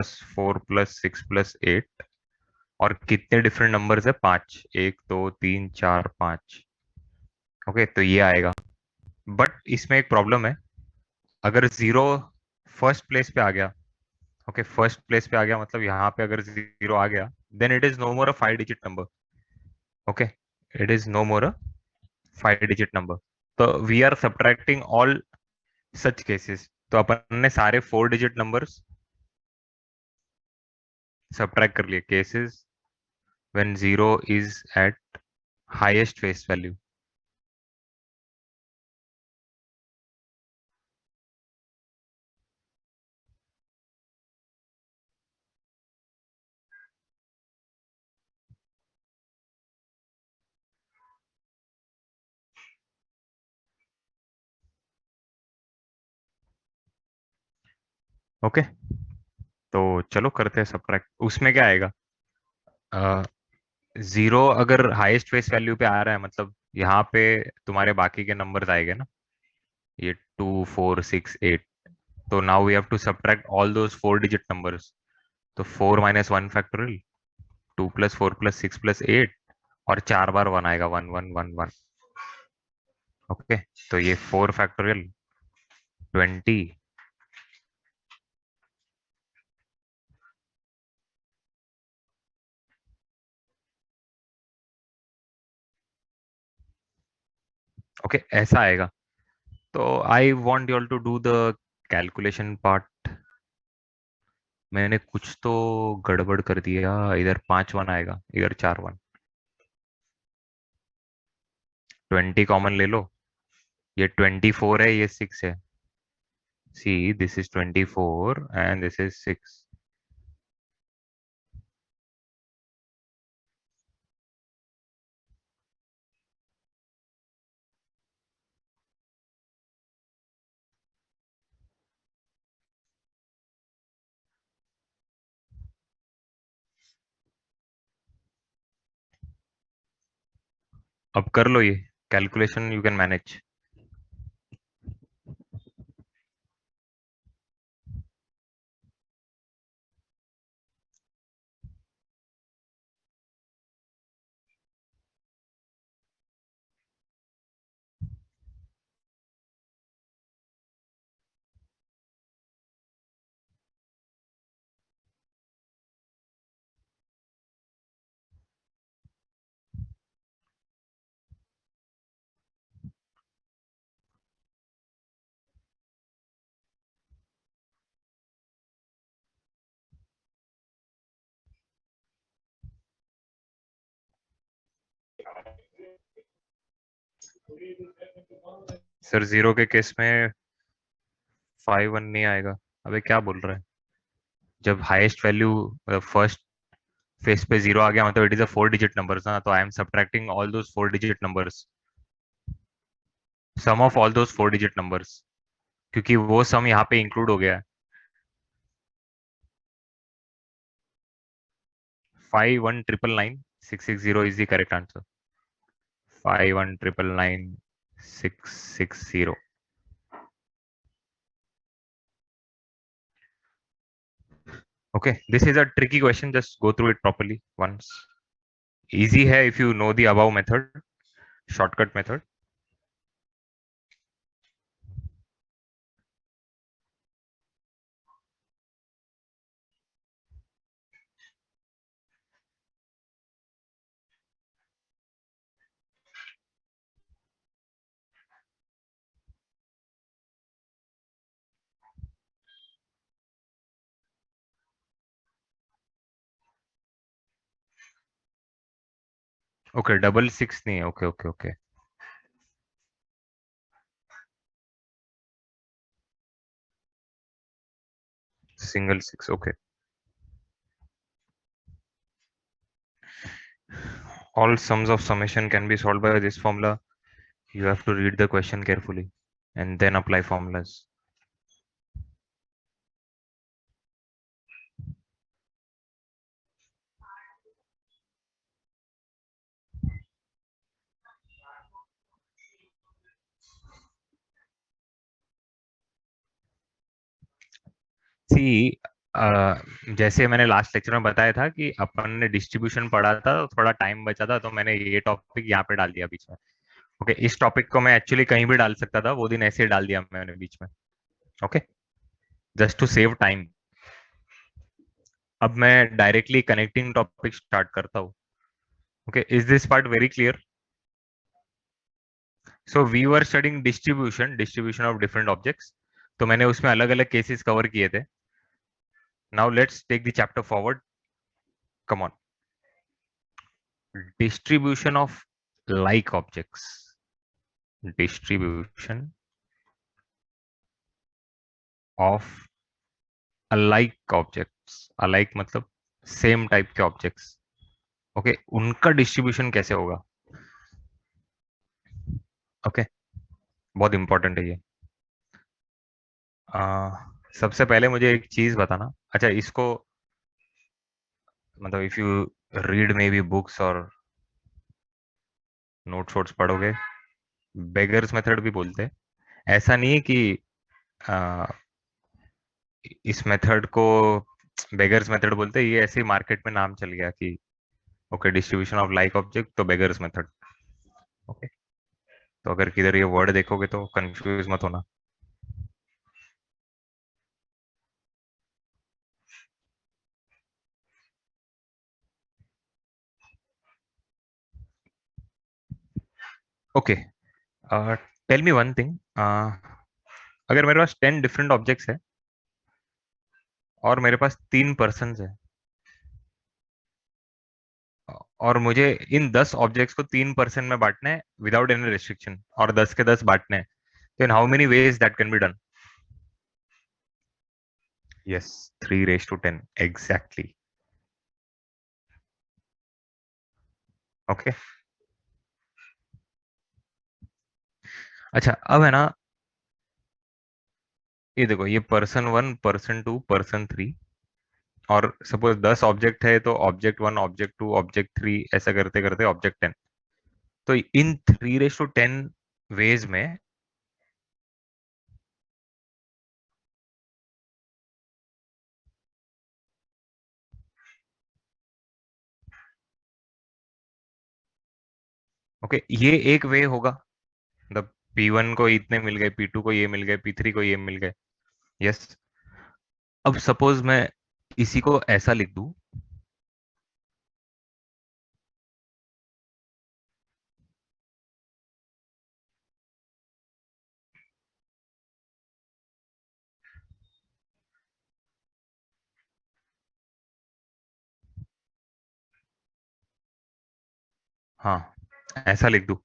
4 plus 6 plus 8। और कितने different numbers है? 5, 1 2 3 4 5। ओके, तो ये आएगा। बट इसमें एक प्रॉब्लम है। अगर जीरो फर्स्ट प्लेस पे आ गया, ओके, फर्स्ट प्लेस पे आ गया मतलब यहाँ पे अगर जीरो आ गया, then it is no more a 5 digit number. Okay, it is no more a 5 digit number. तो we are subtracting all such cases. तो अपन ने सारे 4 डिजिट नंबर्स सब्ट्रैक्ट कर लिए, cases when zero is eight highest face value. Okay, तो चलो करते हैं सब्ट्रैक्ट। उसमें क्या आएगा? जीरो अगर हाईएस्ट फेस वैल्यू पे आ रहा है मतलब यहाँ पे तुम्हारे बाकी के नंबर्स आएंगे ना, ये 2 4 6 8। तो now we have to subtract all those 4 digit numbers. तो 4 - 1 फैक्टोरियल, 2 + 4 + 6 + 8, और 4 बार 1 आएगा, 1 1 1 1। ओके, तो ये 4 फैक्टोरियल 20। ओके, ऐसा आएगा। तो I want you all to do the calculation part. मैंने कुछ तो गड़बड़ कर दिया, इधर 5 1 आएगा, इधर 4 1। 20 कॉमन ले लो। ये 24 है, ये 6 है। See, this is 24 and this is 6। अब कर लो ये calculation, you can manage. Sir zero के केस में 5 1 नहीं आएगा। अबे क्या बोल रहा है? जब हाईएस्ट वैल्यू फर्स्ट फेस पे जीरो आ गया मतलब it is a 4 digit numbers ना, तो I am subtracting all those 4 digit numbers, sum of all those 4 digit numbers, क्योंकि वो सम यहाँ पे इंक्लूड हो गया है। 5 1 9 9 6 6 0 is the correct answer. 5 1 9 9 6 6 0। Okay, this is a tricky question, just go through it properly once. Easy है if you know the above method, shortcut method. Okay, double six नहीं है। Okay okay okay. Single six, okay. All sums of summation can be solved by this formula. You have to read the question carefully and then apply formulas. See, जैसे मैंने last lecture में बताया था कि अपन ने distribution पढ़ा था, तो थोड़ा टाइम बचा था, तो मैंने ये टॉपिक यहाँ पे डाल दिया बीच में। ओके, इस टॉपिक को मैं एक्चुअली कहीं भी डाल सकता था, वो दिन ऐसे ही डाल दिया मैंने बीच में। Okay, just to save time. अब मैं डायरेक्टली कनेक्टिंग टॉपिक स्टार्ट करता हूँ। Okay, is this part very clear? So we were studying distribution distribution of different objects. तो मैंने उसमें अलग अलग केसेस कवर किए थे। Now let's take the chapter forward. Come on. Distribution of like objects. Distribution of alike objects. Alike मतलब same type के objects. Okay, उनका डिस्ट्रीब्यूशन कैसे होगा? ओके, बहुत इंपॉर्टेंट है ये। सबसे पहले मुझे एक चीज बताना। अच्छा, इसको मतलब if you read may be books और नोट्स वोट्स पढ़ोगे, बेगर्स मेथड भी बोलते हैं। ऐसा नहीं है कि आ, इस मेथड को बेगर्स मेथड बोलते हैं, ये ऐसे ही मार्केट में नाम चल गया कि okay, distribution of like object तो बेगर्स मेथड। ओके, तो अगर किधर ये वर्ड देखोगे तो कंफ्यूज मत होना। Okay, tell me one thing. अगर मेरे पास 10 डिफरेंट ऑब्जेक्ट्स है और मेरे पास 3 पर्सन है, और मुझे इन 10 ऑब्जेक्ट्स को 3 पर्सन में बांटना है विदाउट एनी रिस्ट्रिक्शन, और 10 के 10 बांटने हैं, तो इन how many ways that can be done? Yes, 3 raised to 10 exactly. Okay, अच्छा अब है ना, ये देखो, ये पर्सन 1, पर्सन 2, पर्सन 3, और सपोज 10 ऑब्जेक्ट है, तो ऑब्जेक्ट 1, ऑब्जेक्ट 2, ऑब्जेक्ट 3, ऐसा करते करते ऑब्जेक्ट 10। तो इन 3 raised to 10 वेज में, ओके, ये एक वे होगा। मतलब P1 को इतने मिल गए, P2 को ये मिल गए, P3 को ये मिल गए। यस। अब सपोज मैं इसी को ऐसा लिख दूं। हाँ, ऐसा लिख दूं,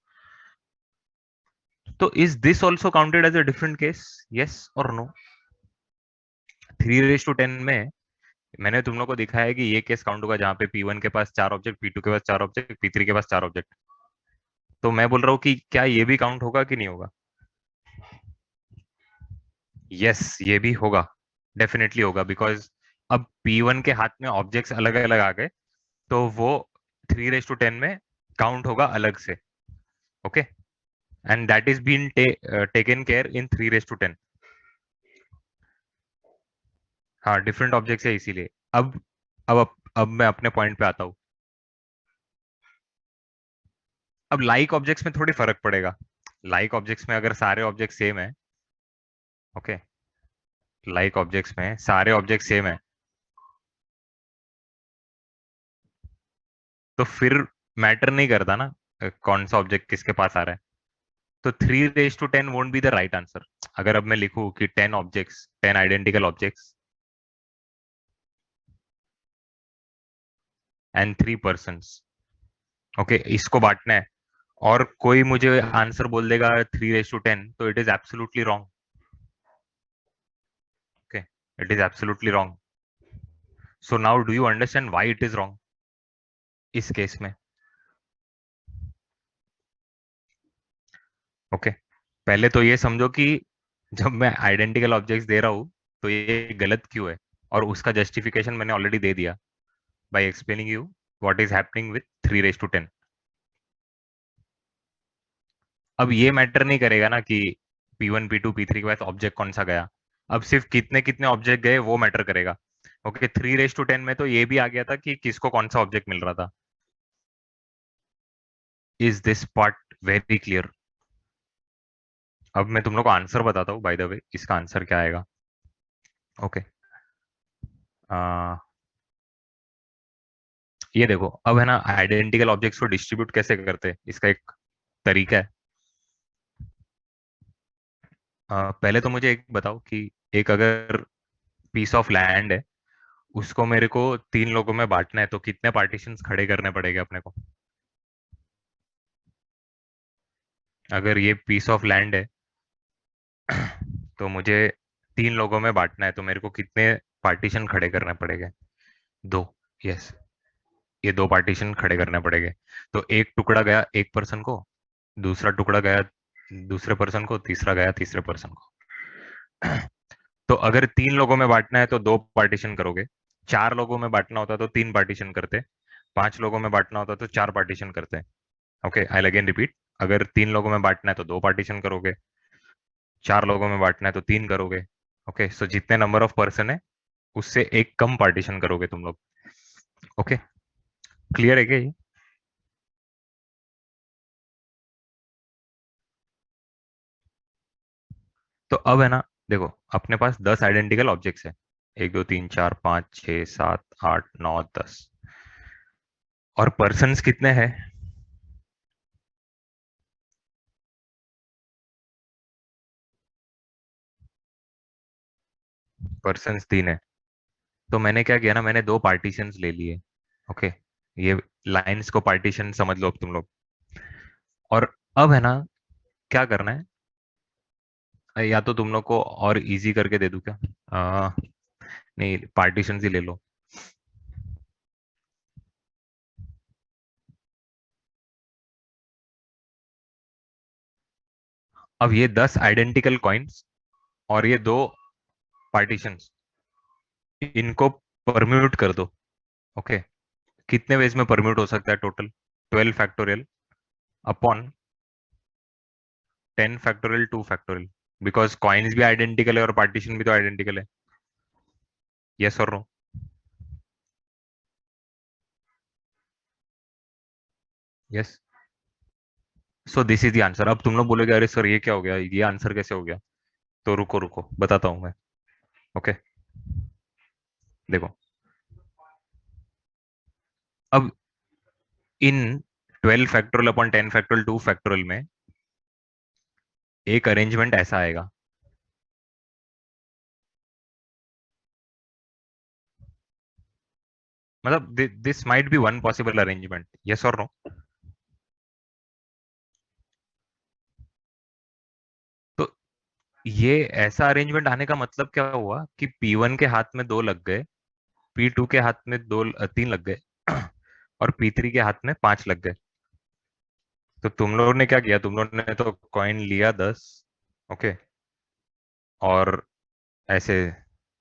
तो is this also counted as a different case? Yes और नो? 3 raised to 10 में मैंने तुम लोग को दिखाया है कि ये केस काउंट होगा जहां पे P1 के पास 4 ऑब्जेक्ट, P2 के पास 4 ऑब्जेक्ट, P3 के पास 4 ऑब्जेक्ट। तो मैं बोल रहा हूँ कि क्या ये भी काउंट होगा कि नहीं होगा? यस, ये भी होगा। डेफिनेटली होगा, बिकॉज अब P1 के हाथ में ऑब्जेक्ट्स अलग अलग आ गए, तो वो 3 raised to 10 में काउंट होगा अलग से। Okay, and that is been taken care in 3 raised to 10। हाँ, डिफरेंट ऑब्जेक्ट्स है इसीलिए। अब मैं अपने पॉइंट पे आता हूँ। अब लाइक ऑब्जेक्ट्स में थोड़ी फर्क पड़ेगा। लाइक ऑब्जेक्ट्स में अगर सारे ऑब्जेक्ट सेम है, ओके, लाइक ऑब्जेक्ट्स में सारे ऑब्जेक्ट सेम है, तो फिर मैटर नहीं करता ना कौन सा ऑब्जेक्ट किसके पास आ रहा है। तो 3 raised to 10 won't be the right answer. अगर अब मैं लिखूं कि 10 objects, 10 identical objects and 3 persons, okay, इसको बांटना है, और कोई मुझे आंसर बोल देगा 3 raised to 10, तो it is absolutely wrong. Okay, it is absolutely wrong. So now do you understand why it is wrong इस केस में? ओके, पहले तो ये समझो कि जब मैं आइडेंटिकल ऑब्जेक्ट्स दे रहा हूँ, तो ये गलत क्यों है, और उसका जस्टिफिकेशन मैंने ऑलरेडी दे दिया by explaining you what is happening with 3 raised to 10। अब ये मैटर नहीं करेगा ना कि P1 P2 P3 के पास ऑब्जेक्ट कौन सा गया। अब सिर्फ कितने कितने ऑब्जेक्ट गए वो मैटर करेगा। ओके, 3:10 में तो ये भी आ गया था कि किसको कौन सा ऑब्जेक्ट मिल रहा था. Is this part very clear? अब मैं तुम लोग को आंसर बताता हूँ, बाय द वे इसका आंसर क्या आएगा. ओके. ये देखो, अब है ना, आइडेंटिकल ऑब्जेक्ट्स को डिस्ट्रीब्यूट कैसे करते हैं, इसका एक तरीका है. पहले तो मुझे एक बताओ कि एक अगर पीस ऑफ लैंड है, उसको मेरे को 3 लोगों में बांटना है, तो कितने पार्टीशंस खड़े करने पड़ेंगे अपने को? अगर ये पीस ऑफ लैंड है तो मुझे 3 लोगों में बांटना है, तो मेरे को कितने पार्टीशन खड़े करने पड़ेंगे? 2. यस, ये 2 पार्टीशन खड़े करने पड़ेंगे. तो एक टुकड़ा गया एक पर्सन को, दूसरा टुकड़ा गया दूसरे पर्सन को, तीसरा गया तीसरे पर्सन को. तो अगर 3 लोगों में बांटना है तो 2 पार्टीशन करोगे. 4 लोगों में बांटना होता तो 3 पार्टीशन करते. 5 लोगों में बांटना होता तो 4 पार्टीशन करते. Okay, I again repeat. अगर 3 लोगों में बांटना है तो 2 पार्टीशन करोगे. 4 लोगों में बांटना है तो 3 करोगे. ओके, सो जितने नंबर ऑफ पर्सन है उससे एक कम पार्टीशन करोगे तुम लोग. ओके, क्लियर है क्या ये? तो अब है ना, देखो, अपने पास 10 आइडेंटिकल ऑब्जेक्ट्स है. 1 2 3 4 5 6 7 8 9 10. और पर्सन्स कितने हैं? पर्सन्स 3 है. तो मैंने क्या किया ना, मैंने 2 पार्टीशंस ले लिए. ओके, ये लाइंस को पार्टीशन समझ लो अब तुम लोग. और अब है ना, क्या करना है, या तो तुम लोग को और इजी करके दे दूं क्या? आ, नहीं, पार्टीशंस ही ले लो. अब ये 10 आइडेंटिकल कॉइन्स और ये 2 पार्टीशंस, इनको परम्यूट कर दो. ओके, कितने वेज में परम्यूट हो सकता है total? 12 factorial upon 10 factorial 2 factorial. Because coins भी आइडेंटिकल है और पार्टीशन भी तो आइडेंटिकल है. यस और no? Yes. So this is the answer. अब तुम लोग बोलोगे अरे सर ये क्या हो गया, ये आंसर कैसे हो गया? तो रुको रुको, बताता हूँ मैं. ओके, देखो, अब इन 12 फैक्टोरियल अपॉन 10 फैक्टोरियल 2 फैक्टोरियल में एक अरेंजमेंट ऐसा आएगा. मतलब this might be one possible arrangement. Yes और नो? तो ये ऐसा अरेंजमेंट आने का मतलब क्या हुआ कि P1 के हाथ में 2 लग गए, P2 के हाथ में 3 लग गए और P3 के हाथ में 5 लग गए. तो तुम लोगों ने क्या किया, तुम लोगों ने तो कॉइन लिया 10. ओके, और ऐसे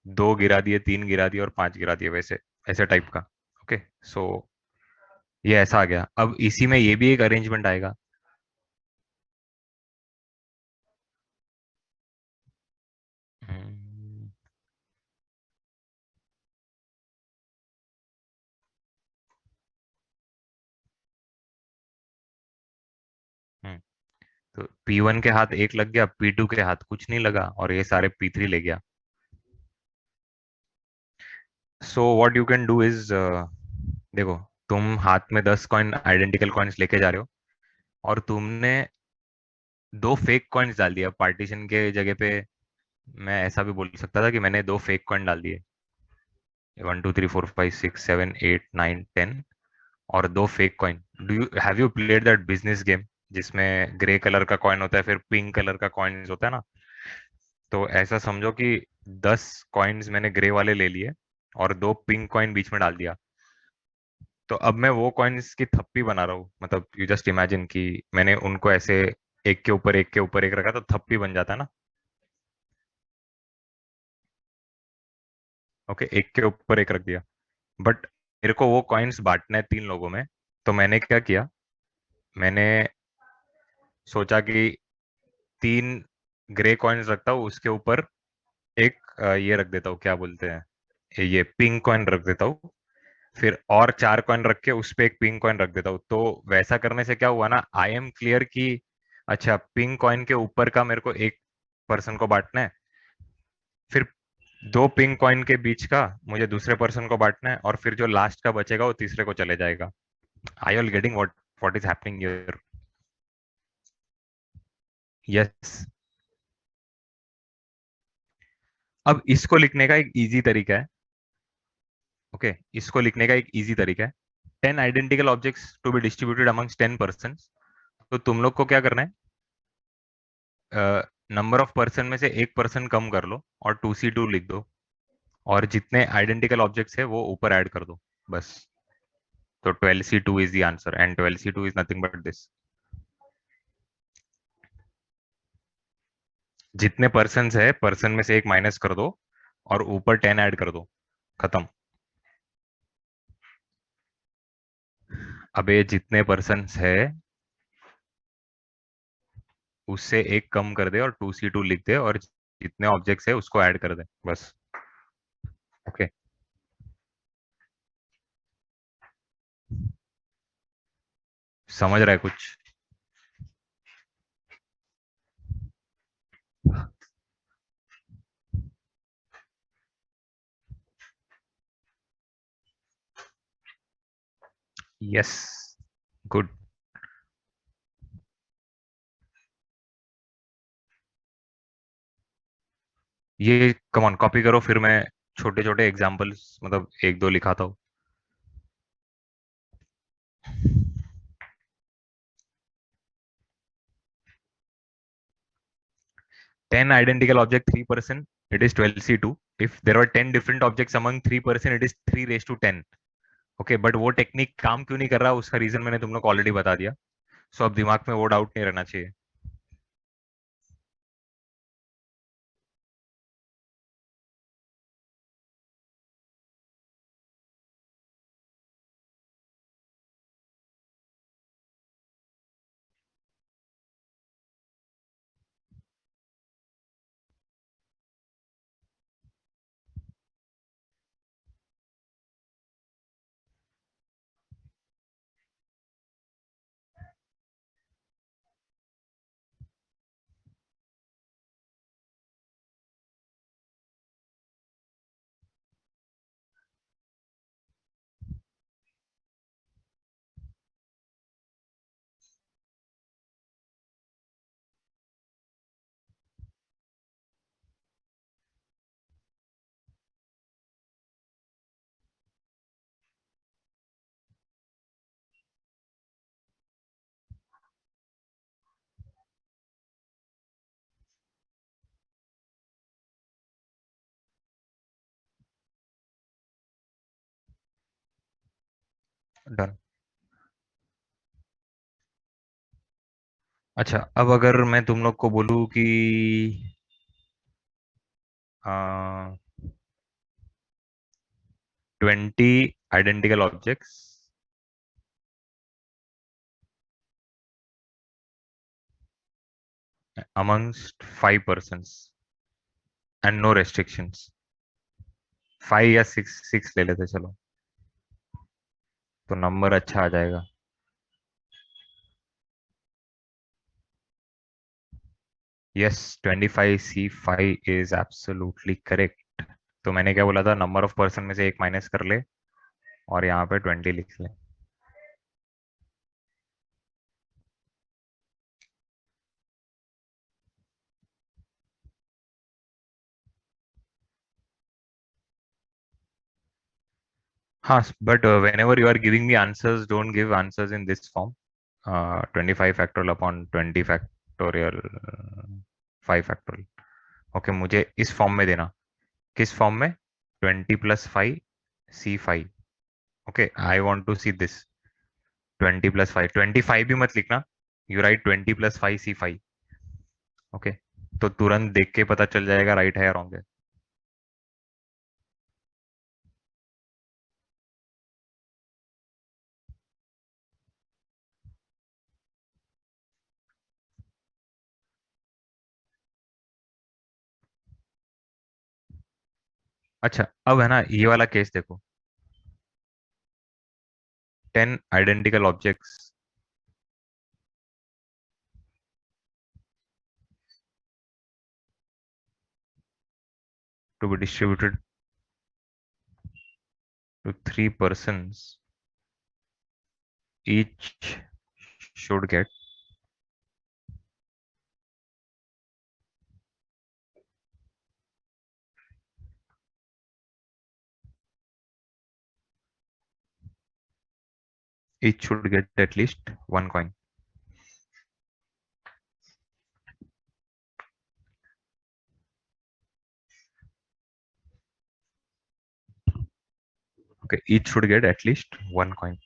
2 गिरा दिए, 3 गिरा दिए और 5 गिरा दिए, वैसे ऐसे टाइप का. ओके, सो ये ऐसा आ गया. अब इसी में ये भी एक अरेंजमेंट आएगा. हम्म, हम्म, तो P1 के हाथ एक लग गया, P2 के हाथ कुछ नहीं लगा और ये सारे P3 ले गया. So what you can do is, देखो, तुम हाथ में 10 कॉइन आइडेंटिकल कॉइन्स लेके जा रहे हो और तुमने 2 फेक कॉइन्स डाल दिया पार्टीशन के जगह पे. मैं ऐसा भी बोल सकता था कि मैंने 2 फेक कॉइन डाल दिए. 1 2 3 4 5 6 7 8 9 10. और 2 fake coin. Do you have you played that business game जिसमें ग्रे कलर का कॉइन होता है, फिर पिंक कलर का कॉइन होता है ना? तो ऐसा समझो कि 10 कॉइन्स मैंने ग्रे वाले ले लिए और 2 पिंक कॉइन बीच में डाल दिया. तो अब मैं वो कॉइन्स की थप्पी बना रहा हूँ. मतलब यू जस्ट इमेजिन कि मैंने उनको ऐसे एक के ऊपर एक के ऊपर एक रखा तो थप्पी बन जाता है ना. ओके, एक के ऊपर एक रख दिया. बट मेरे को वो कॉइन्स बांटने हैं 3 लोगों में. तो मैंने क्या किया, मैंने सोचा कि 3 ग्रे कॉइन्स रखता हूँ, उसके ऊपर एक ये रख देता हूँ, क्या बोलते हैं, ये पिंक कॉइन रख देता हूँ, फिर और 4 कॉइन रख के उस पे एक पिंक कॉइन रख देता हूँ। तो वैसा करने से क्या हुआ ना, आई एम क्लियर कि अच्छा पिंक कॉइन के ऊपर का मेरे को एक पर्सन को बांटना है, फिर दो पिंक कॉइन के बीच का मुझे दूसरे पर्सन को बांटना है, और फिर जो लास्ट का बचेगा वो तीसरे को चले जाएगा। I all getting what is happening here? Yes. अब इसको लिखने का एक इजी तरीका है। ओके, इसको लिखने का एक इजी तरीका है। 10 identical objects to be distributed amongst 10 person. तो तुम लोग को क्या करना है, नंबर ऑफ पर्सन में से एक पर्सन कम कर लो और 2C2 लिख दो, और जितने आइडेंटिकल ऑब्जेक्ट्स है वो ऊपर ऐड कर दो, बस। तो 12C2 is the answer, and 12C2 is nothing but this. जितने पर्सन है पर्सन में से एक माइनस कर दो और ऊपर 10 ऐड कर दो, खत्म। अब ये जितने पर्सन है उससे एक कम कर दे और 2C2 लिख दे, और जितने ऑब्जेक्ट्स है उसको ऐड कर दे, बस। ओके। समझ रहा है कुछ? यस। गुड। ये कम ऑन कॉपी करो, फिर मैं छोटे छोटे एग्जांपल्स मतलब एक दो लिखाता हूँ। 10 identical object 3 person, it is 12C2. If there were 10 different objects among 3 person, it is 3 raised to 10। Okay, but वो टेक्निक काम क्यों नहीं कर रहा उसका रीजन मैंने तुम लोग को ऑलरेडी बता दिया। सो अब दिमाग में वो डाउट नहीं रहना चाहिए। डन। अच्छा, अब अगर मैं तुम लोग को बोलूँ कि 20 identical objects amongst 5 persons and no restrictions. 5 या 6 ले लेते चलो, तो नंबर अच्छा आ जाएगा। Yes, 25C5 is absolutely correct. तो मैंने क्या बोला था, नंबर ऑफ पर्सन में से एक माइनस कर ले और यहाँ पे 20 लिख ले। हाँ, but whenever you are giving me answers, don't give answers in this form. 25 factorial upon 20 factorial 5 factorial. Okay, मुझे इस फॉर्म में देना। किस फॉर्म में? 20 + 5 C5। Okay, I want to see this. 20 + 5, 25 भी मत लिखना। You right 20 + 5 C5। ओके, तो तुरंत देख के पता चल जाएगा राइट है या रॉन्ग है। अच्छा, अब है ना ये वाला केस देखो। 10 identical objects to be distributed to 3 persons, each should get at least one coin. Okay, each should get at least one coin.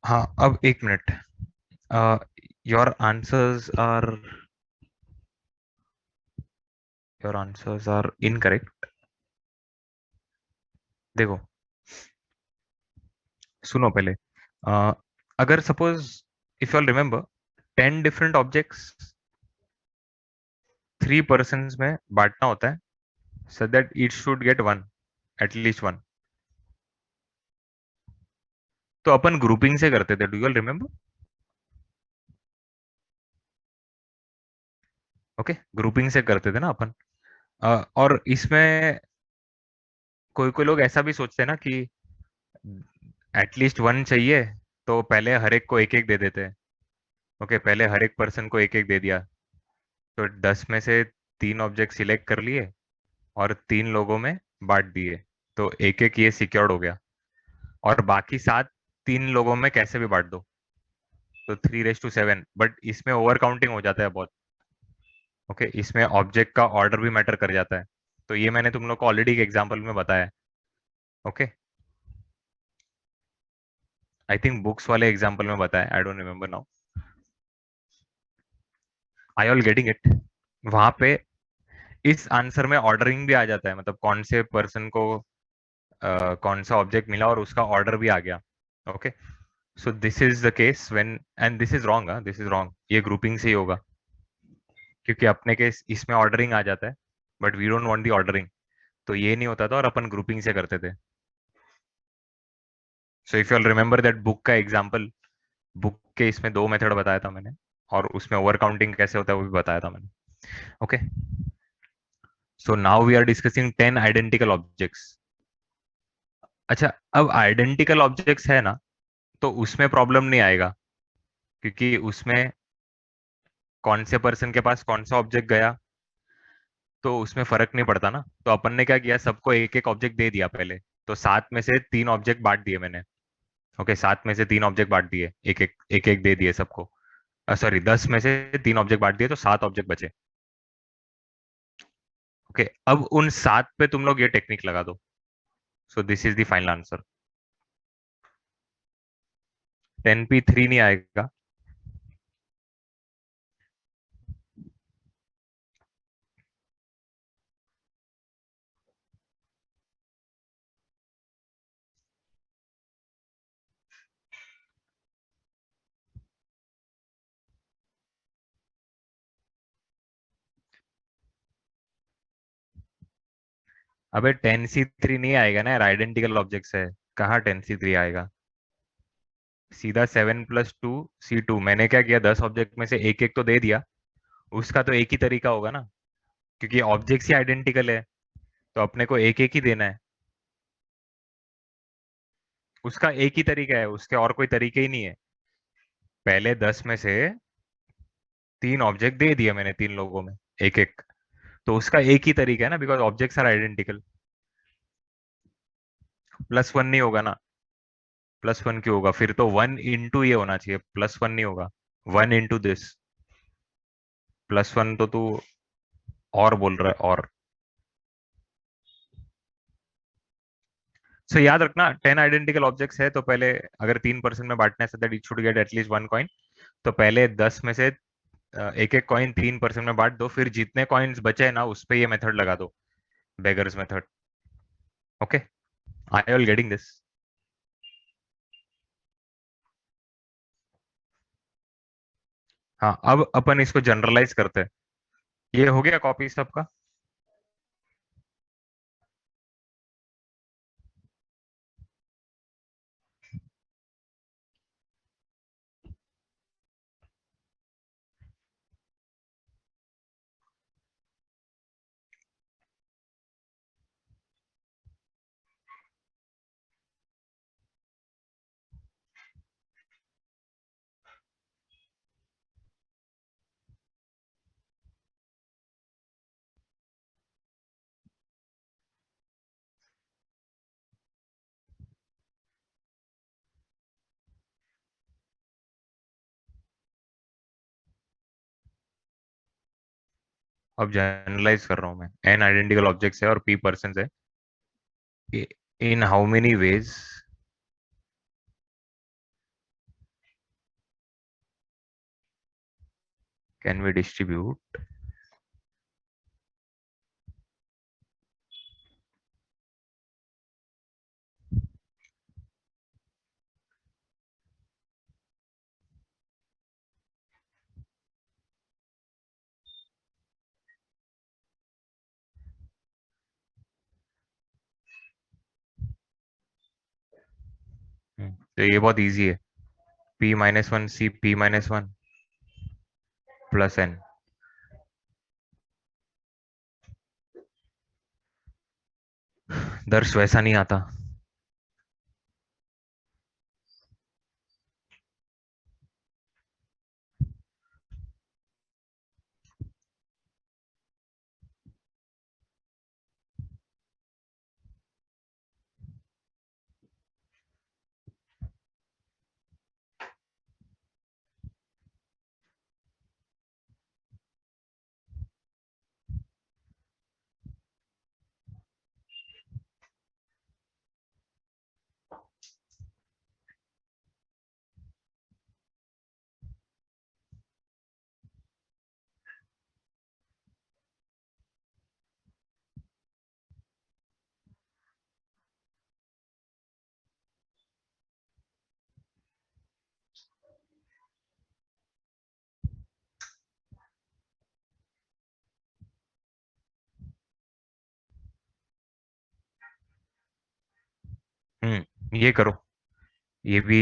हाँ, अब एक मिनट। Your answers are your answers are incorrect. देखो, सुनो पहले। अ, अगर suppose, if you all remember, 10 different objects 3 person में बांटना होता है, so that it should get one, at least one. तो अपन ग्रुपिंग से करते थे, do you all remember? Okay, grouping से करते थे ना अपन। और इसमें कोई कोई लोग ऐसा भी सोचते हैं ना कि एटलीस्ट वन चाहिए, तो पहले हर एक को एक एक दे देते हैं। ओके, पहले हर एक पर्सन को एक एक दे दिया, तो 10 में से 3 ऑब्जेक्ट सिलेक्ट कर लिए और 3 लोगों में बांट दिए, तो एक एक ये सिक्योर्ड हो गया। और बाकी 7 3 लोगों में कैसे भी बांट दो, तो 3:7। बट इसमें ओवर काउंटिंग हो जाता है बहुत। ओके, इसमें ऑब्जेक्ट का ऑर्डर भी मैटर कर जाता है। तो ये मैंने तुम लोग को ऑलरेडी एक एग्जाम्पल में बताया है। ओके, आई थिंक बुक्स वाले एग्जाम्पल में बताया, I don't remember now. I all getting it? वहां पे इस आंसर में ऑर्डरिंग भी आ जाता है, मतलब कौन से पर्सन को कौन सा ऑब्जेक्ट मिला और उसका ऑर्डर भी आ गया। Okay, so this is the case when, and this is wrong, this is wrong, ये ग्रुपिंग से ही होगा, क्योंकि अपने केस इसमें ऑर्डरिंग आ जाता है, but we don't want the ordering. तो ये नहीं होता था और अपन ग्रुपिंग से करते थे। So if you all remember that book का एग्जांपल, बुक के इसमें 2 मेथड बताया था मैंने, और उसमें ओवर काउंटिंग कैसे होता है वो भी बताया था मैंने। Okay, so now we are discussing 10 identical objects. अच्छा, अब आइडेंटिकल ऑब्जेक्ट्स है ना, तो उसमें प्रॉब्लम नहीं आएगा, क्योंकि उसमें कौन से पर्सन के पास कौन सा ऑब्जेक्ट गया, तो उसमें फर्क नहीं पड़ता ना। तो अपन ने क्या किया, सबको एक एक ऑब्जेक्ट दे दिया पहले। तो 7 में से 3 ऑब्जेक्ट बांट दिए मैंने। ओके, 7 में से 3 ऑब्जेक्ट बांट दिए, एक एक दे दिए सबको। सॉरी, 10 में से 3 ऑब्जेक्ट बांट दिए, तो 7 ऑब्जेक्ट बचे। ओके, अब उन 7 पे तुम लोग ये टेक्निक लगा दो। सो this is the final answer. 10p3 नहीं आएगा। अबे 10c3 नहीं आएगा ना यार, आइडेंटिकल ऑब्जेक्ट्स है। कहाँ 10c3 आएगा? सीधा 7 + 2 c2। मैंने क्या किया, 10 ऑब्जेक्ट में से एक एक तो दे दिया। उसका तो एक ही तरीका होगा ना, क्योंकि ऑब्जेक्ट्स ही आइडेंटिकल है, तो अपने को एक एक ही देना है। उसका एक ही तरीका है, उसके और कोई तरीके ही नहीं है। पहले 10 में से 3 ऑब्जेक्ट दे दिए मैंने 3 लोगों में, एक एक। तो उसका एक ही तरीका है ना, बिकॉज ऑब्जेक्ट्स आर आइडेंटिकल। +1 नहीं होगा ना। +1 क्यों होगा? फिर तो 1 × ये होना चाहिए, +1 नहीं होगा। 1 × दिस। +1 तो तू और बोल रहा है, और। सो याद रखना, 10 आइडेंटिकल ऑब्जेक्ट्स है, तो पहले अगर 3 पर्सन में बांटना है, so that it should get at least one coin. तो पहले 10 में से एक एक कॉइन 3 पर्सन में बांट दो, फिर जितने कॉइन्स बचे ना उस पे ये मेथड लगा दो, beggars method. Okay, I all getting this? हाँ, अब अपन इसको जनरलाइज करते हैं। ये हो गया कॉपी सबका। अब जनरलाइज कर रहा हूँ मैं, एन आइडेंटिकल ऑब्जेक्ट्स है और पी पर्सन है। In how many ways can we distribute. तो ये बहुत इजी है। P-1 C P-1 plus N. दर्श वैसा नहीं आता। ये करो। ये भी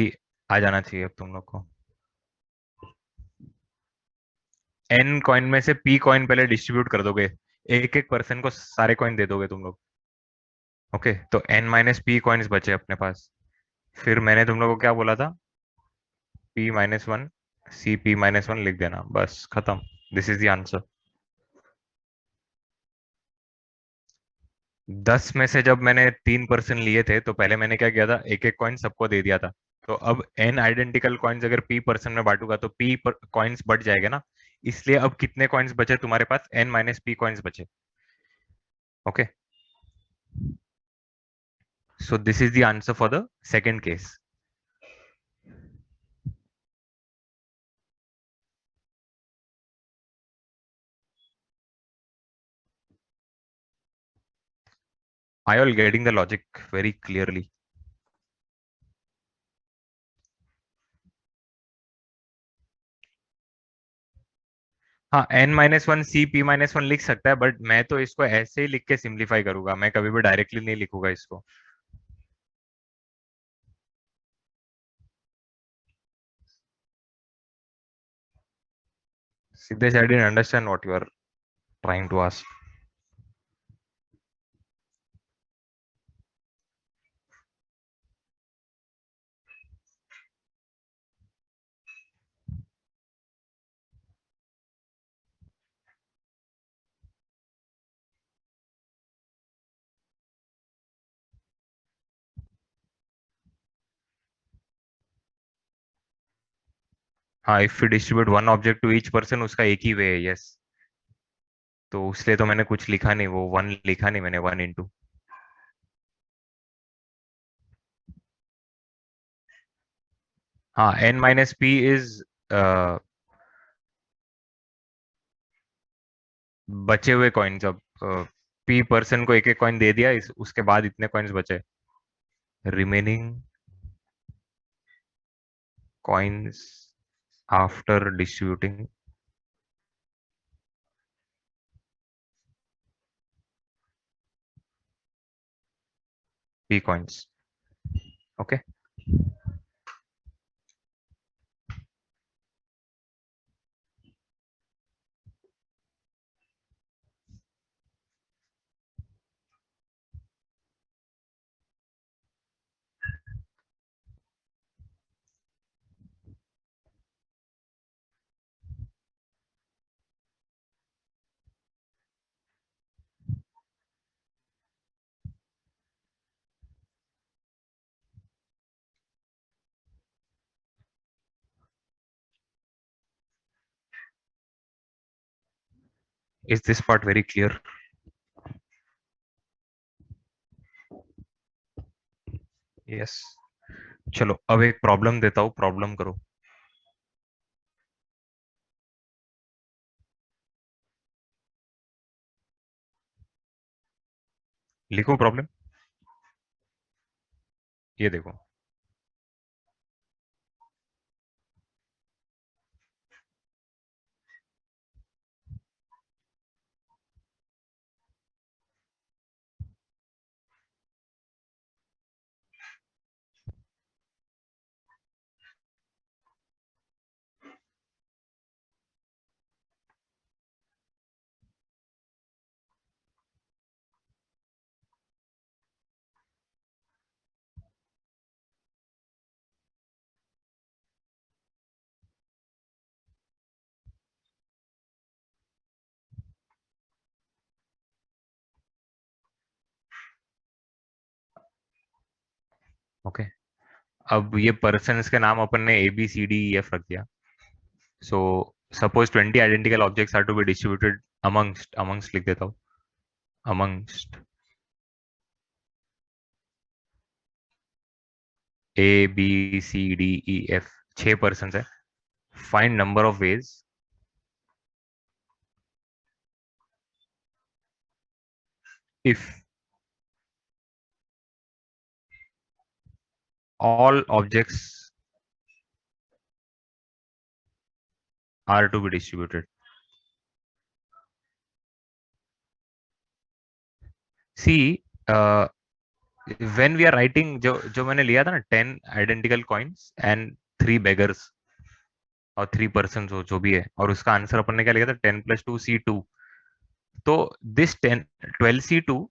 आ जाना चाहिए अब तुम लोग को। एन कॉइन में से पी कॉइन पहले डिस्ट्रीब्यूट कर दोगे। एक एक पर्सन को सारे कॉइन दे दोगे तुम लोग। ओके, तो N-P कॉइन्स बचे अपने पास। फिर मैंने तुम लोग को क्या बोला था? P-1 C P-1 लिख देना, बस खत्म। This is the answer. 10 में से जब मैंने 3% लिए थे तो पहले मैंने क्या किया था, एक एक कॉइन सबको दे दिया था। तो अब एन आइडेंटिकल कॉइन्स अगर P% में बांटूंगा तो P कॉइन्स बढ़ जाएगा ना। इसलिए अब कितने कॉइन्स बचे तुम्हारे पास? N-P कॉइन्स बचे। Okay, so this is the answer for the second case. I all getting the logic very clearly. हाँ, N-1 C P-1 लिख सकता है, बट मैं तो इसको ऐसे ही लिख के सिंप्लीफाई करूंगा, मैं कभी भी डायरेक्टली नहीं लिखूंगा इसको। Siddhesh, I didn't understand what you are trying to ask. हाँ, if you distribute one object to each person, उसका एक ही वे है, यस। तो उसलिए तो मैंने कुछ लिखा नहीं, वो वन लिखा नहीं मैंने, 1 into। हाँ, N-P इज बचे हुए कॉइन्स। अब P पर्सन को एक एक कॉइन दे दिया, उसके बाद इतने कॉइन्स बचे। Remaining coins after distributing p coins. Okay. Is this part very clear? Yes. चलो अब एक प्रॉब्लम देता हूँ, प्रॉब्लम करो। लिखो प्रॉब्लम। ये देखो। ओके। अब ये पर्सन के नाम अपन ने ABCDEF रख दिया। So suppose 20 identical objects are to be distributed amongst, amongst लिख देता हूँ, अमंगस्ट ABCDEF। 6 पर्सन है। Find number of ways if all objects are to be distributed. See, when we are writing, जो जो मैंने लिया था ना 10 आइडेंटिकल कॉइन्स एंड 3 बेगर्स और 3 पर्सन जो भी है, और उसका आंसर अपन ने क्या लिया था 10 + 2 C2। तो दिस 12 C2,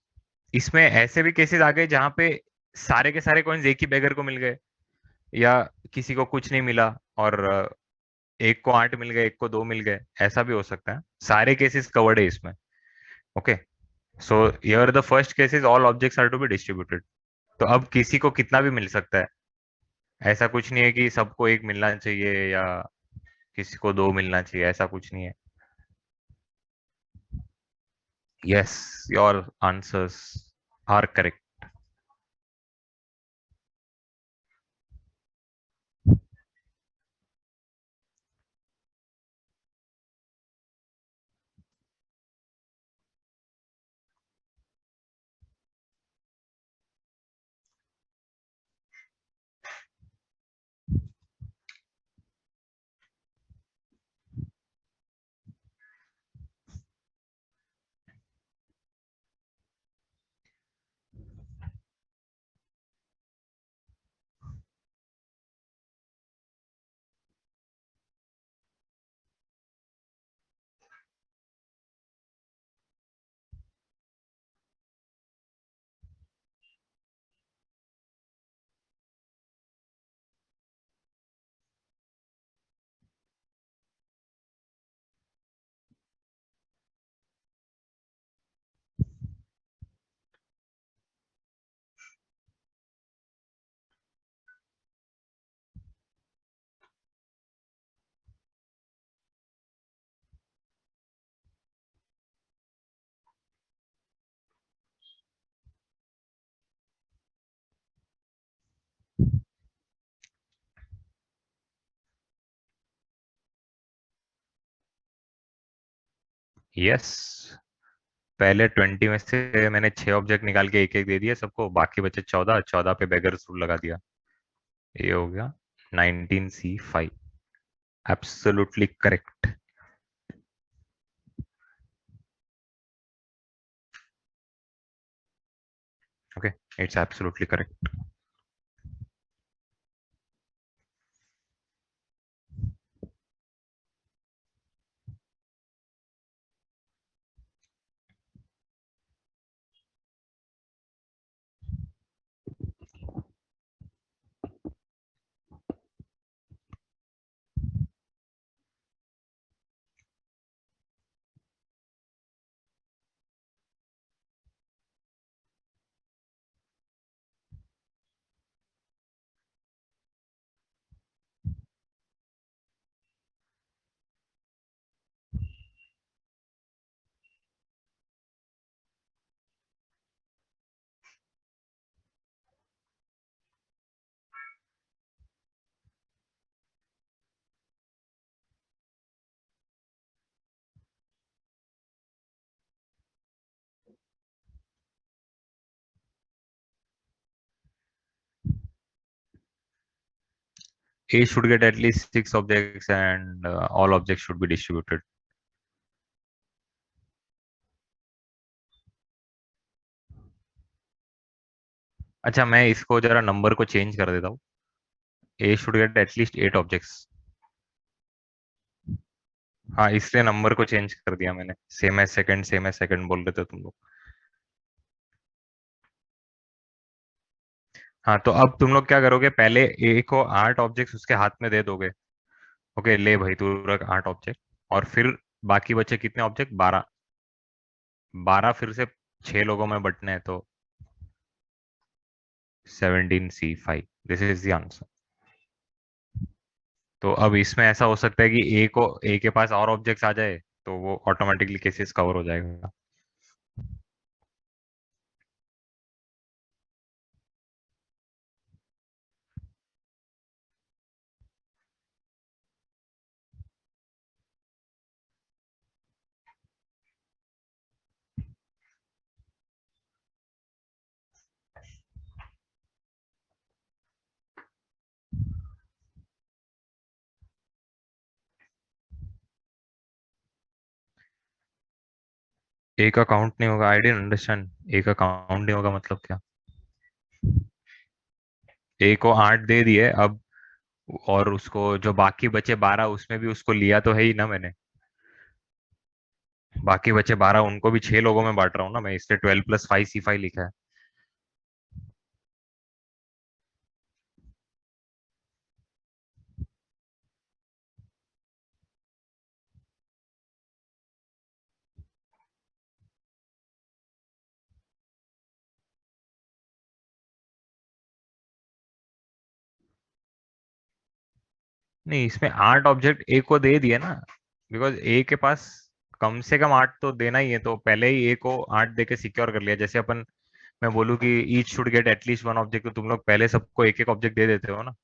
इसमें ऐसे भी केसेस आ गए जहां पे सारे के सारे कॉइन्स एक ही बेगर को मिल गए, या किसी को कुछ नहीं मिला, और एक को 8 मिल गए, एक को 2 मिल गए, ऐसा भी हो सकता है। सारे केसेस कवर्ड है इसमें। Okay. So here the first case is all objects are to be distributed. तो अब किसी को कितना भी मिल सकता है, ऐसा कुछ नहीं है कि सबको एक मिलना चाहिए या किसी को 2 मिलना चाहिए, ऐसा कुछ नहीं है। Yes, your answers are correct. Yes, पहले 20 में से मैंने 6 ऑब्जेक्ट निकाल के एक एक दे दिया सबको, बाकी बचे 14, 14 पे बेगर्स रूल लगा दिया। ये हो गया 19C5। Absolutely correct. Okay, it's absolutely correct. A should get at least six objects and all objects should be distributed. अच्छा, मैं इसको जरा नंबर को चेंज कर देता हूँ. A should get at least 8 objects. हाँ, इसलिए नंबर को चेंज कर दिया मैंने. सेम एज सेकंड बोल रहे थे तुम लोग. हाँ, तो अब तुम लोग क्या करोगे, पहले A को 8 ऑब्जेक्ट्स उसके हाथ में दे दोगे. ओके, ले भाई तू रख 8 ऑब्जेक्ट. और फिर बाकी बचे कितने ऑब्जेक्ट, 12. 12 फिर से 6 लोगों में बंटने हैं, तो 17C5. This is the answer. तो अब इसमें ऐसा हो सकता है कि ए के पास और ऑब्जेक्ट्स आ जाए, तो वो ऑटोमेटिकली केसेस कवर हो जाएगा. ए का काउंट नहीं होगा, आई डेंट अंडरस्टैंड. ए का काउंट नहीं होगा मतलब क्या? ए को 8 दे दिए अब, और उसको जो बाकी बचे 12 उसमें भी उसको लिया तो है ही ना मैंने. बाकी बचे 12 उनको भी 6 लोगों में बांट रहा हूँ ना मैं, इसलिए 12 + 5 C5 लिखा है. नहीं, इसमें 8 ऑब्जेक्ट ए को दे दिए ना, बिकॉज ए के पास कम से कम 8 तो देना ही है, तो पहले ही ए को 8 दे के सिक्योर कर लिया. जैसे अपन, मैं बोलूँ कि each should get at least 1 object, तो तुम लोग पहले सबको एक एक ऑब्जेक्ट दे देते हो ना.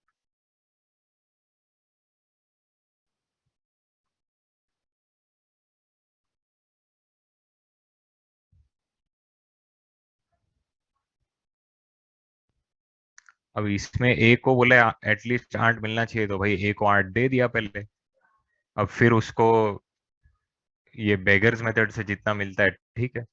अब इसमें ए को बोले एटलीस्ट 8 मिलना चाहिए, तो भाई ए को 8 दे दिया पहले. अब फिर उसको ये बेगर्स मेथड से जितना मिलता है ठीक है.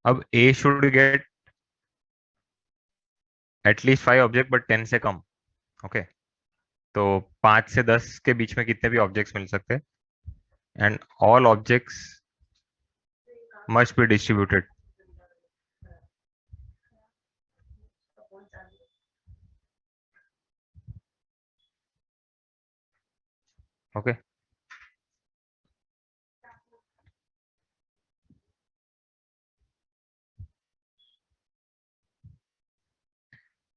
अब A should get at least 5 object but 10 से कम. ओके, तो 5 से 10 के बीच में कितने भी ऑब्जेक्ट्स मिल सकते हैं, and all objects must be distributed. Okay.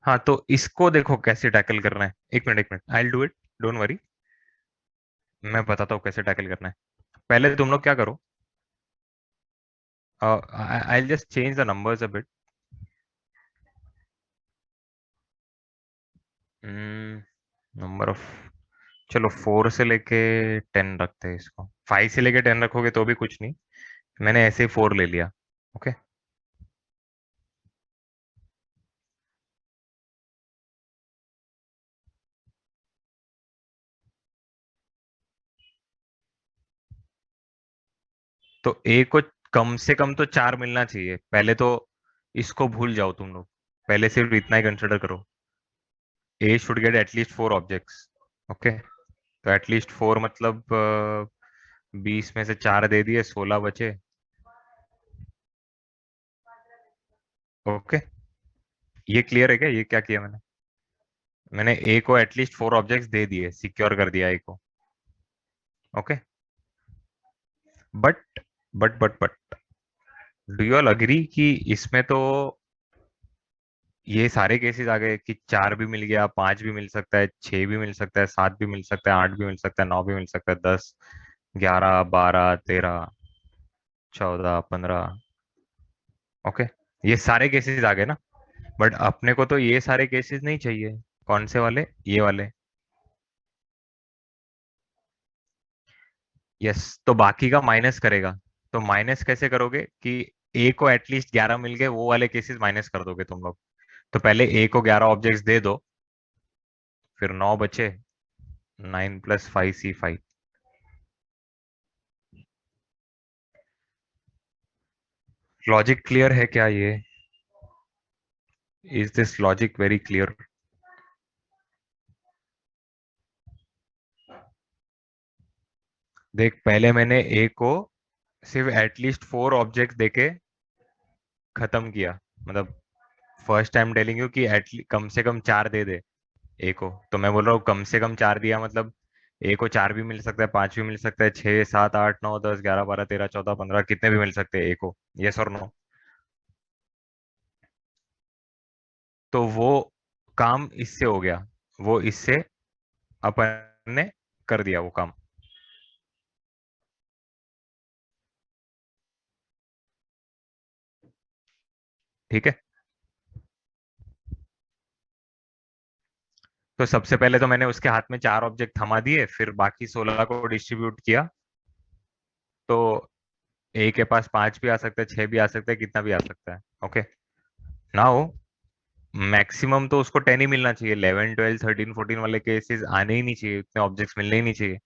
हाँ, तो इसको देखो कैसे टैकल करना है। एक minute, I will do it, don't worry. मैं बताता हूँ कैसे टैकल करना है। पहले तुम लोग क्या करो, I will just change the numbers a bit. Number of, चलो 4 से लेके 10 रखते हैं इसको। 5 से लेके 10 रखोगे तो भी कुछ नहीं, मैंने ऐसे ही 4 ले लिया। ओके। तो ए को कम से कम तो 4 मिलना चाहिए पहले तो। इसको भूल जाओ तुम लोग, पहले सिर्फ इतना ही कंसिडर करो। A should get at least 4 objects. Okay. तो एटलीस्ट 4 मतलब 20 में से 4 दे दिए, 16 बचे। ओके। ये क्लियर है क्या, ये क्या किया मैंने? मैंने ए को एटलीस्ट 4 ऑब्जेक्ट्स दे दिए, सिक्योर कर दिया ए को। Okay. But but do you all agree कि इसमें तो ये सारे केसेस आ गए कि 4 भी मिल गया, 5 भी मिल सकता है, 6 भी मिल सकता है, 7 भी मिल सकता है, 8 भी मिल सकता है, 9 भी मिल सकता है, 10, 11, 12, 13, 14, 15। ओके। ये सारे केसेस आ गए ना। बट अपने को तो ये सारे केसेस नहीं चाहिए। कौन से वाले? ये वाले। यस, तो बाकी का माइनस करेगा। तो माइनस कैसे करोगे कि ए को एटलीस्ट 11 मिल गए, वो वाले केसेस माइनस कर दोगे तुम लोग। तो पहले ए को 11 ऑब्जेक्ट्स दे दो, फिर 9 बचे। 9 + 5 C5। लॉजिक क्लियर है क्या ये? Is this logic very clear? देख, पहले मैंने ए को सिर्फ एटलीस्ट 4 ऑब्जेक्ट देके खत्म किया। मतलब फर्स्ट टाइम टेलिंग यू कि कम से कम 4 दे दे ए को। तो मैं बोल रहा हूँ कम से कम 4 दिया मतलब ए को 4 भी मिल सकता है, 5 भी मिल सकता है, 6, 7, 8, 9, 10, 11, 12, 13, 14, 15, कितने भी मिल सकते हैं ए को। यस और नो? तो वो काम इससे हो गया, वो इससे अपन ने कर दिया वो काम। ठीक है। तो सबसे पहले तो मैंने उसके हाथ में 4 ऑब्जेक्ट थमा दिए, फिर बाकी 16 को डिस्ट्रीब्यूट किया। तो ए के पास 5 भी आ सकता है, 6 भी आ सकता है, कितना भी आ सकता है। ओके। नाउ मैक्सिमम तो उसको 10 ही मिलना चाहिए। 11, 12, 13, 14 वाले केसेस आने ही नहीं चाहिए, इतने ऑब्जेक्ट्स मिलने ही नहीं चाहिए।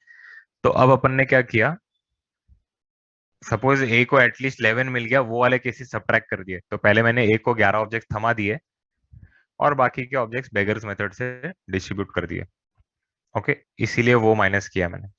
तो अब अपन ने क्या किया, सपोज ए को एटलीस्ट 11 मिल गया, वो वाले केसेस सब्ट्रैक्ट कर दिए। तो पहले मैंने ए को 11 ऑब्जेक्ट थमा दिए और बाकी के ऑब्जेक्ट्स बेगर्स मेथड से डिस्ट्रीब्यूट कर दिए। ओके। इसीलिए वो माइनस किया मैंने।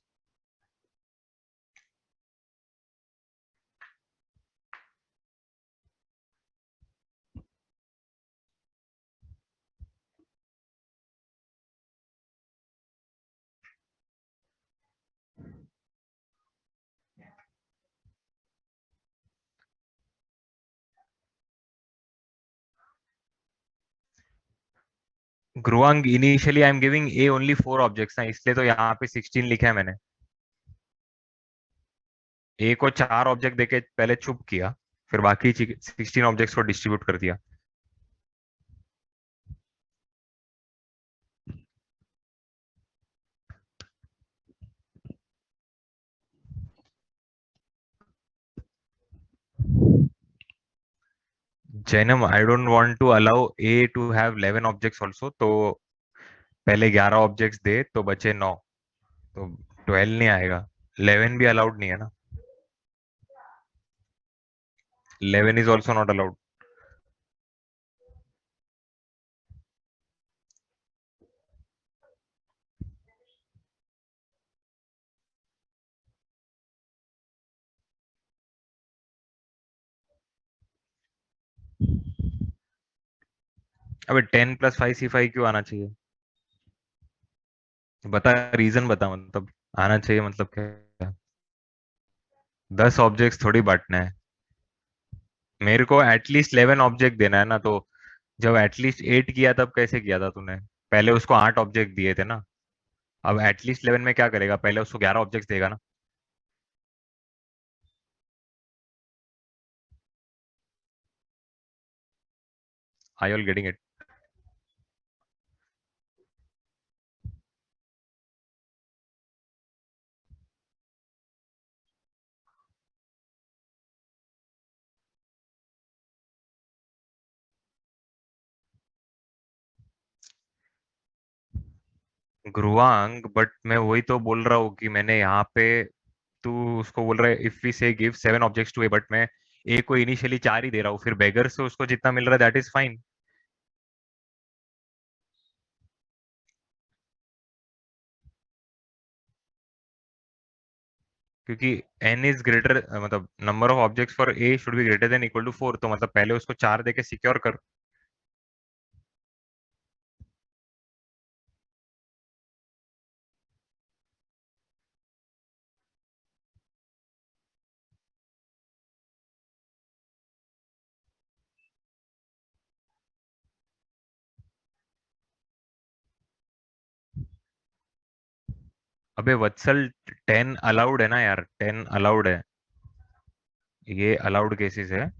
ग्रुआंग, initially I am giving a only 4 objects ना, इसलिए तो यहाँ पे 16 लिखा है मैंने। ए को 4 ऑब्जेक्ट देके पहले चुप किया, फिर बाकी 16 ऑब्जेक्ट्स को डिस्ट्रीब्यूट कर दिया। Jainam, I don't want to allow A to have 11 objects also. तो पहले 11 ऑब्जेक्ट्स दे तो बचे 9, तो 12 नहीं आएगा। 11 भी अलाउड नहीं है ना। 11 इज ऑल्सो नॉट अलाउड। अबे 10 + 5 C5 क्यों आना चाहिए? बता, रीजन बता मतलब। आना चाहिए मतलब क्या? 10 ऑब्जेक्ट्स थोड़ी बांटना है। मेरे को एटलीस्ट 11 ऑब्जेक्ट देना है ना, तो जब एटलीस्ट 8 किया तब कैसे किया था तूने? पहले उसको 8 ऑब्जेक्ट दिए थे ना। अब एटलीस्ट 11 में क्या करेगा? पहले उसको 11 ऑब्जेक्ट देगा ना। I all getting it? Dhruvang, but मैं वही तो बोल रहा हूँ कि मैंने यहाँ पे, तू उसको बोल रहा है if we say give 7 objects to A, but मैं ए को इनिशियली 4 ही दे रहा हूँ, फिर बेगर से उसको जितना मिल रहा है दैट इज फाइन। क्योंकि एन इज ग्रेटर, मतलब number of objects for A should be greater than equal to 4, तो मतलब पहले उसको 4 दे के सिक्योर कर। अबे वत्सल, 10 अलाउड है ना यार, 10 अलाउड है। ये अलाउड केसेस है।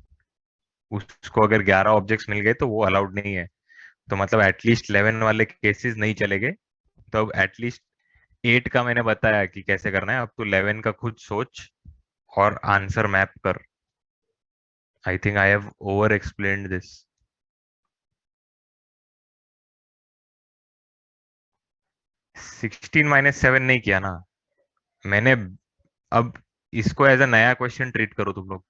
उसको अगर 11 ऑब्जेक्ट्स मिल गए तो वो अलाउड नहीं है। तो मतलब एटलीस्ट 11 वाले केसेस नहीं चलेंगे। तो अब एटलीस्ट 8 का मैंने बताया कि कैसे करना है, अब तू 11 का खुद सोच और आंसर मैप कर। I think I have over explained this. 16 - 7 नहीं किया ना मैंने। अब इसको एज अ नया क्वेश्चन ट्रीट करो तुम लोग।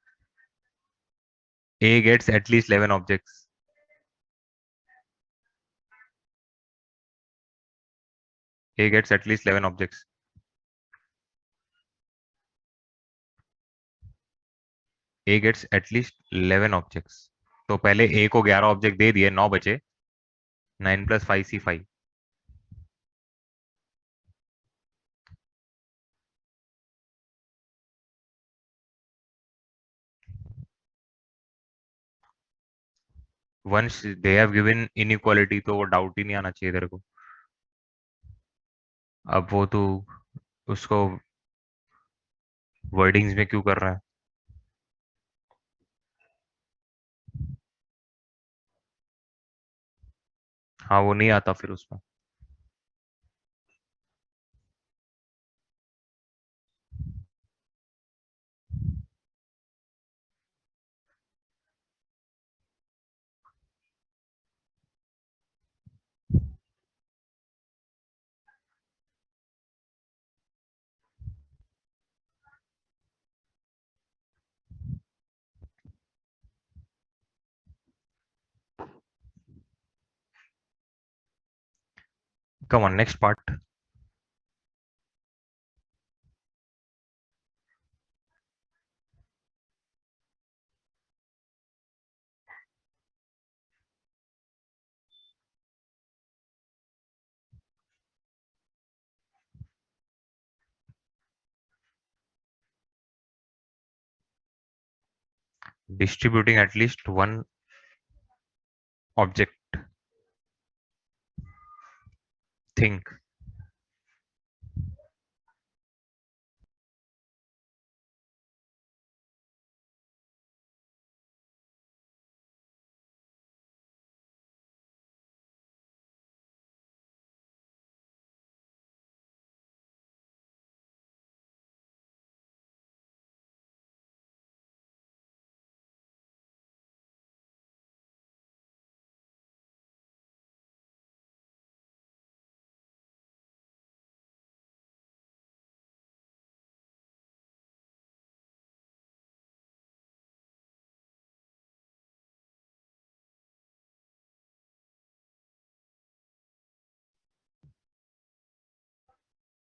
A gets at least 11 objects. A gets at least 11 objects. A gets at least 11 objects. तो पहले ए को 11 ऑब्जेक्ट दे दिए, 9 बचे। 9 + 5 C 5। Once they have given inequality तो वो डाउट ही नहीं आना चाहिए तेरे को। अब वो तू उसको वर्डिंग्स में क्यों कर रहा है? हाँ, वो नहीं आता फिर उसमें। Come on, next part. Distributing at least one object. Think.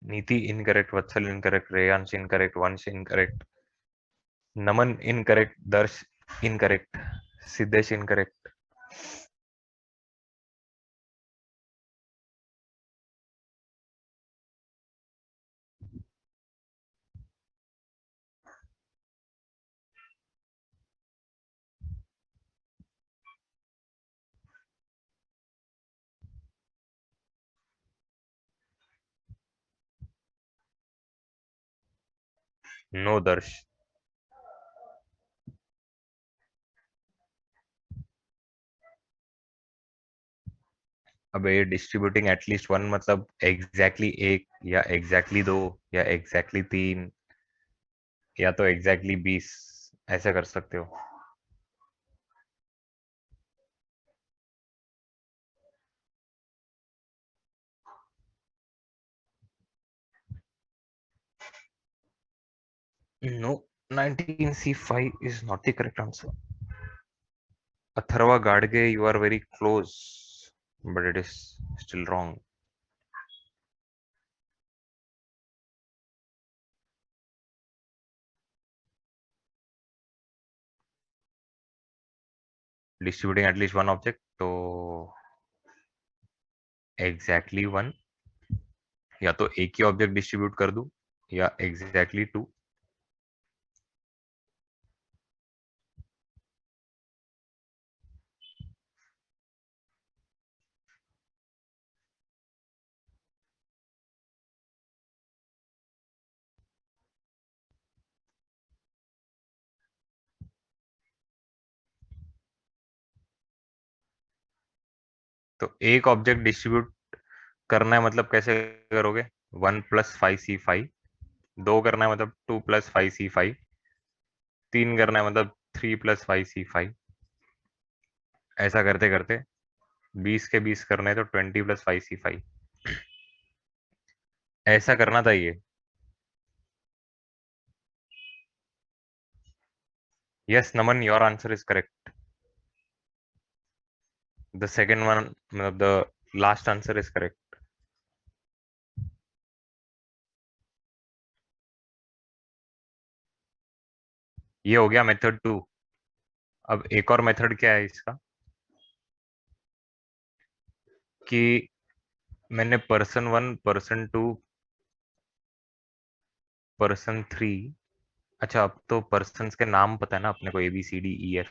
नीति इनकरेक्ट, वत्सल इनकरेक्ट, रेयांश इनकरेक्ट, वंश इनकरेक्ट, नमन इनकरेक्ट, दर्श इनकरेक्ट, सिद्धेश इनकरेक्ट। नो दर्श। अबे ये डिस्ट्रीब्यूटिंग एटलीस्ट वन मतलब एग्जैक्टली एक या एग्जैक्टली दो या एग्जैक्टली तीन या तो एग्जैक्टली 20 ऐसे कर सकते हो। No, 19C5 is not the correct answer. Atharva Gadge, you are very close, but it is still wrong. Distributing at least one object, तो एग्जैक्टली वन, या तो एक ही ऑब्जेक्ट डिस्ट्रीब्यूट कर दूं या एग्जैक्टली टू। तो एक ऑब्जेक्ट डिस्ट्रीब्यूट करना है मतलब कैसे करोगे? 1 + 5C5। दो करना है मतलब 2 + 5C5। तीन करना है मतलब 3 + 5C5। ऐसा करते करते 20 के 20 करना है तो 20 + 5C5। ऐसा करना था ये। Yes Naman, your answer is correct. The second one मतलब the last answer is correct. ये हो गया मेथड 2। अब एक और मेथड क्या है इसका, कि मैंने पर्सन 1, पर्सन 2, पर्सन 3। अच्छा, अब तो पर्सन्स के नाम पता है ना अपने को, ABCDEF।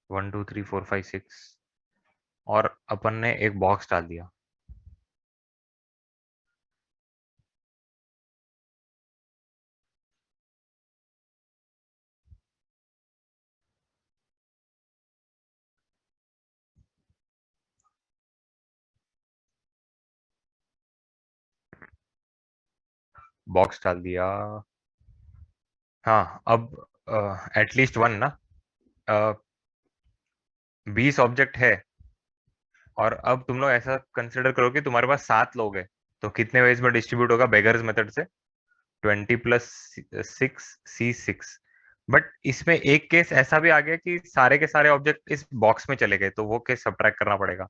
One two three four five six, और अपन ने एक बॉक्स डाल दिया। बॉक्स डाल दिया। हाँ, अब एटलीस्ट वन ना। 20 ऑब्जेक्ट है, और अब तुम लोग ऐसा कंसिडर करो कि तुम्हारे पास 7 लोग हैं, तो कितने वेज में डिस्ट्रीब्यूट होगा बेगर्स मेथड से? 20 + 6C6। बट इसमें एक केस ऐसा भी आ गया कि सारे के सारे ऑब्जेक्ट इस बॉक्स में चले गए, तो वो केस सब्ट्रैक्ट करना पड़ेगा।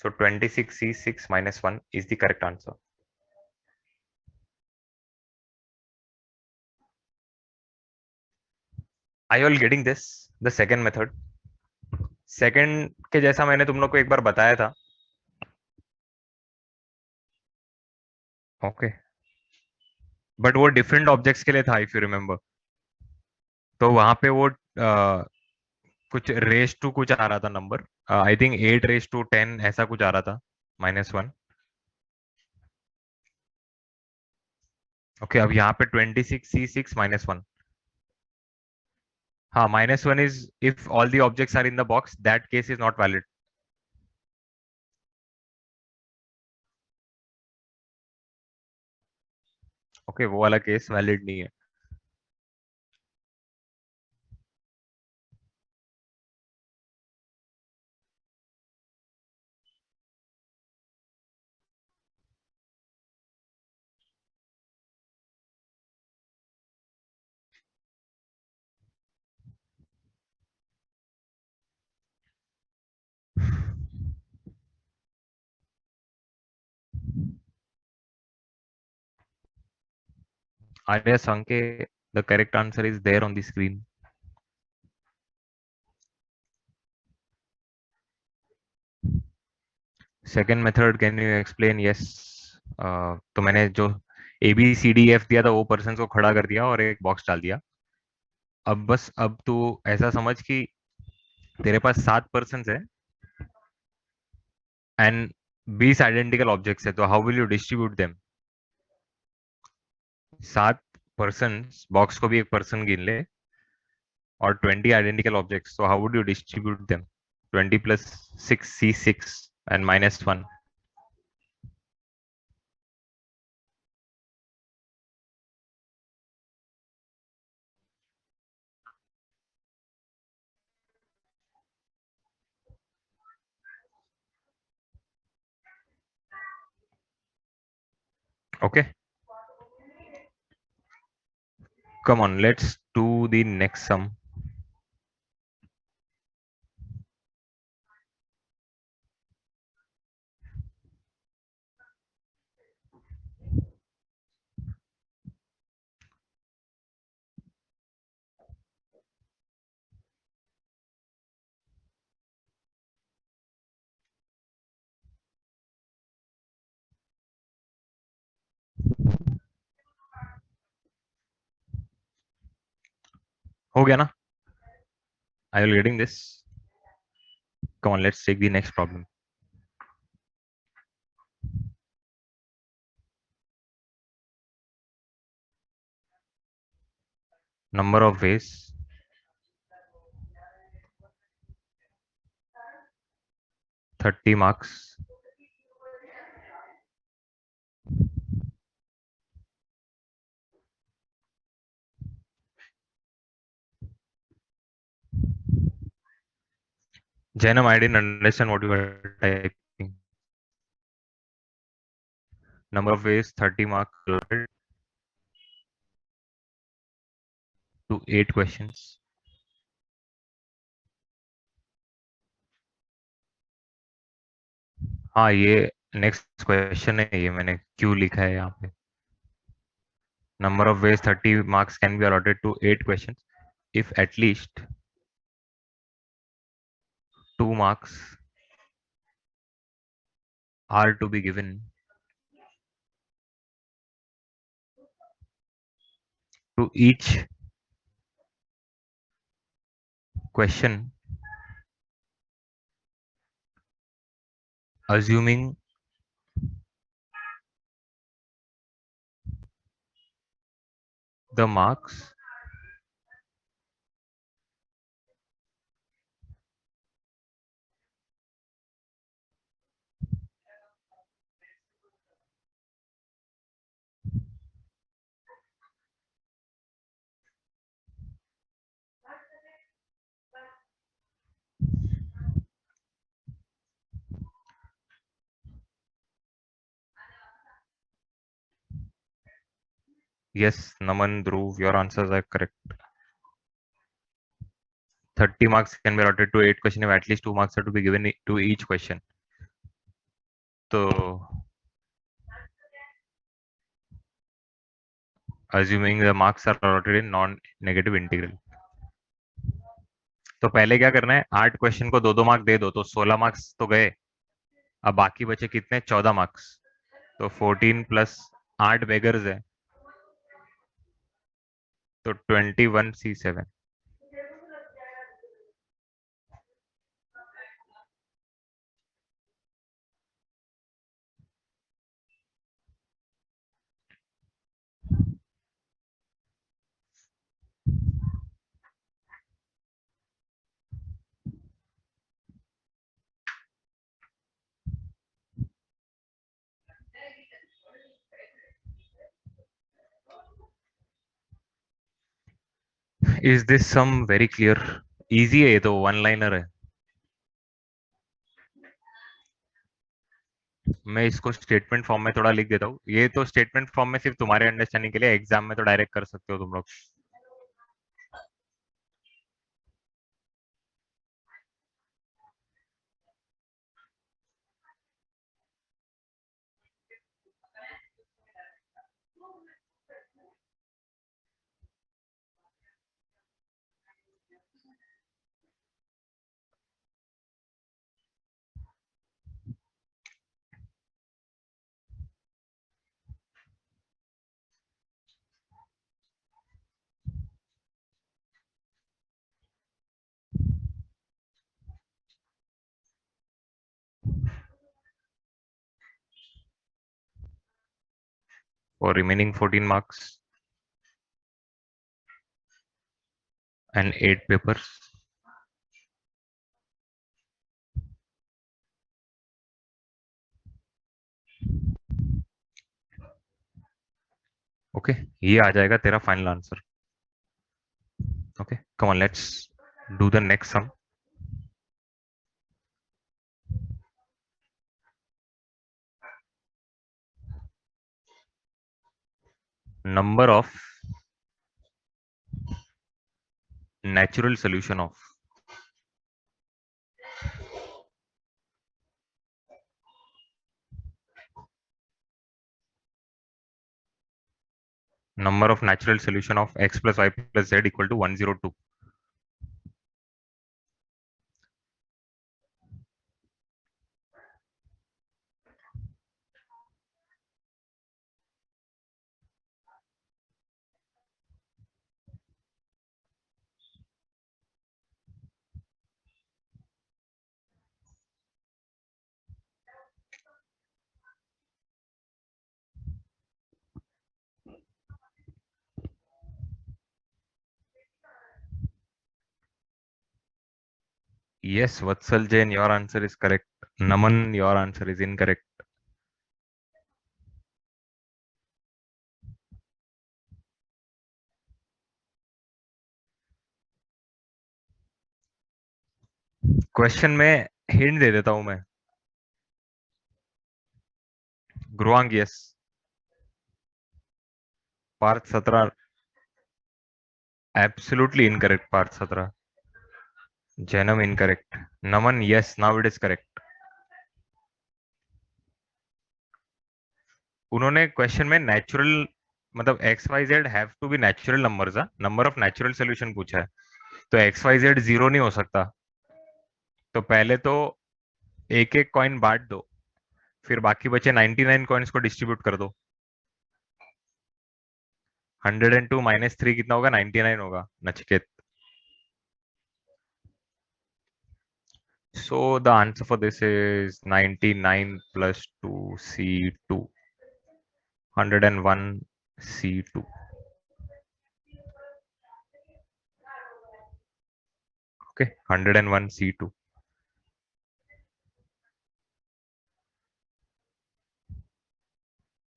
सो 26C6 - 1 is the correct answer. I all getting this? The second method, second के जैसा मैंने तुम लोग को एक बार बताया था। ओके, बट वो डिफरेंट ऑब्जेक्ट्स के लिए था, इफ यू रिमेम्बर। तो वहां पे वो कुछ रेस टू कुछ आ रहा था number. I think 8 raise to 10 ऐसा कुछ आ रहा था, -1। ओके, अब यहाँ पे 26C6 - 1। हाँ, -1 is if all the objects are in the box, that case is not valid. Okay, वो वाला केस वैलिड नहीं है। आर्या संके, the correct answer is there on the screen. Second method can you explain? Yes. तो मैंने जो ABCDF दिया था, वो पर्सन को खड़ा कर दिया और एक बॉक्स डाल दिया। अब बस अब तू ऐसा समझ कि तेरे पास 7 पर्सन है एंड 20 आइडेंटिकल ऑब्जेक्ट्स है, तो how will you distribute them? 7 person, box को भी एक पर्सन गिन ले, और 20 आइडेंटिकल ऑब्जेक्ट्स, तो how would you distribute them? 20 + 6 C6 and -1। Okay, come on, let's do the next sum. हो गया ना? I will getting this. Come on, let's take the next problem. Number of ways, 30 marks। Janam, I didn't understand what you were typing. Number of ways, 30 marks allotted to 8 questions। हाँ, ये next question है, ये मैंने क्यों लिखा है यहाँ पे। Number of ways, 30 marks can be allotted to 8 questions if at least 2 marks are to be given to each question, assuming the marks yes, Naman, Dhruv, your answers are correct. 30 marks can be allotted to 8 questions if at least 2 marks are to be given to each question. तो assuming the marks are allotted in non-negative integral, तो पहले क्या करना है, 8 question को 2-2 mark दे दो, तो 16 marks तो गए। अब बाकी बचे कितने? 14 मार्क्स। तो 14 + 8 बेगर्स है, तो 21 C7। Is this sum very clear? Easy है, ये तो वन लाइनर है। मैं इसको स्टेटमेंट फॉर्म में थोड़ा लिख देता हूँ। ये तो स्टेटमेंट फॉर्म में सिर्फ तुम्हारे अंडरस्टैंडिंग के लिए, एग्जाम में तो डायरेक्ट कर सकते हो तुम लोग। for remaining 14 marks and 8 papers. Okay, ये आ जाएगा तेरा final answer. Okay, come on, let's do the next some. Number of natural solution of number of natural solution of x plus y plus z equal to 102. Yes, Vatsal Jain, your answer is correct. Naman, your answer is incorrect. Question में hint दे देता हूं मैं. ग्रुआंग, yes. Parth 17 absolutely incorrect. Parth 17. Jainam incorrect. Naman, yes, now it is correct. उन्होंने question में natural मतलब X Y Z have to be natural numbers. Number of natural solution पूछा है, तो एक्स वाई जेड जीरो नहीं हो सकता. तो पहले तो एक एक कॉइन बांट दो, फिर बाकी बचे 99 कॉइन्स को डिस्ट्रीब्यूट कर दो. 102 माइनस 3 कितना होगा? 99 होगा, Nachiket. So the answer for this is 99 plus 2 C2. 101 C2. Okay, 101 C2.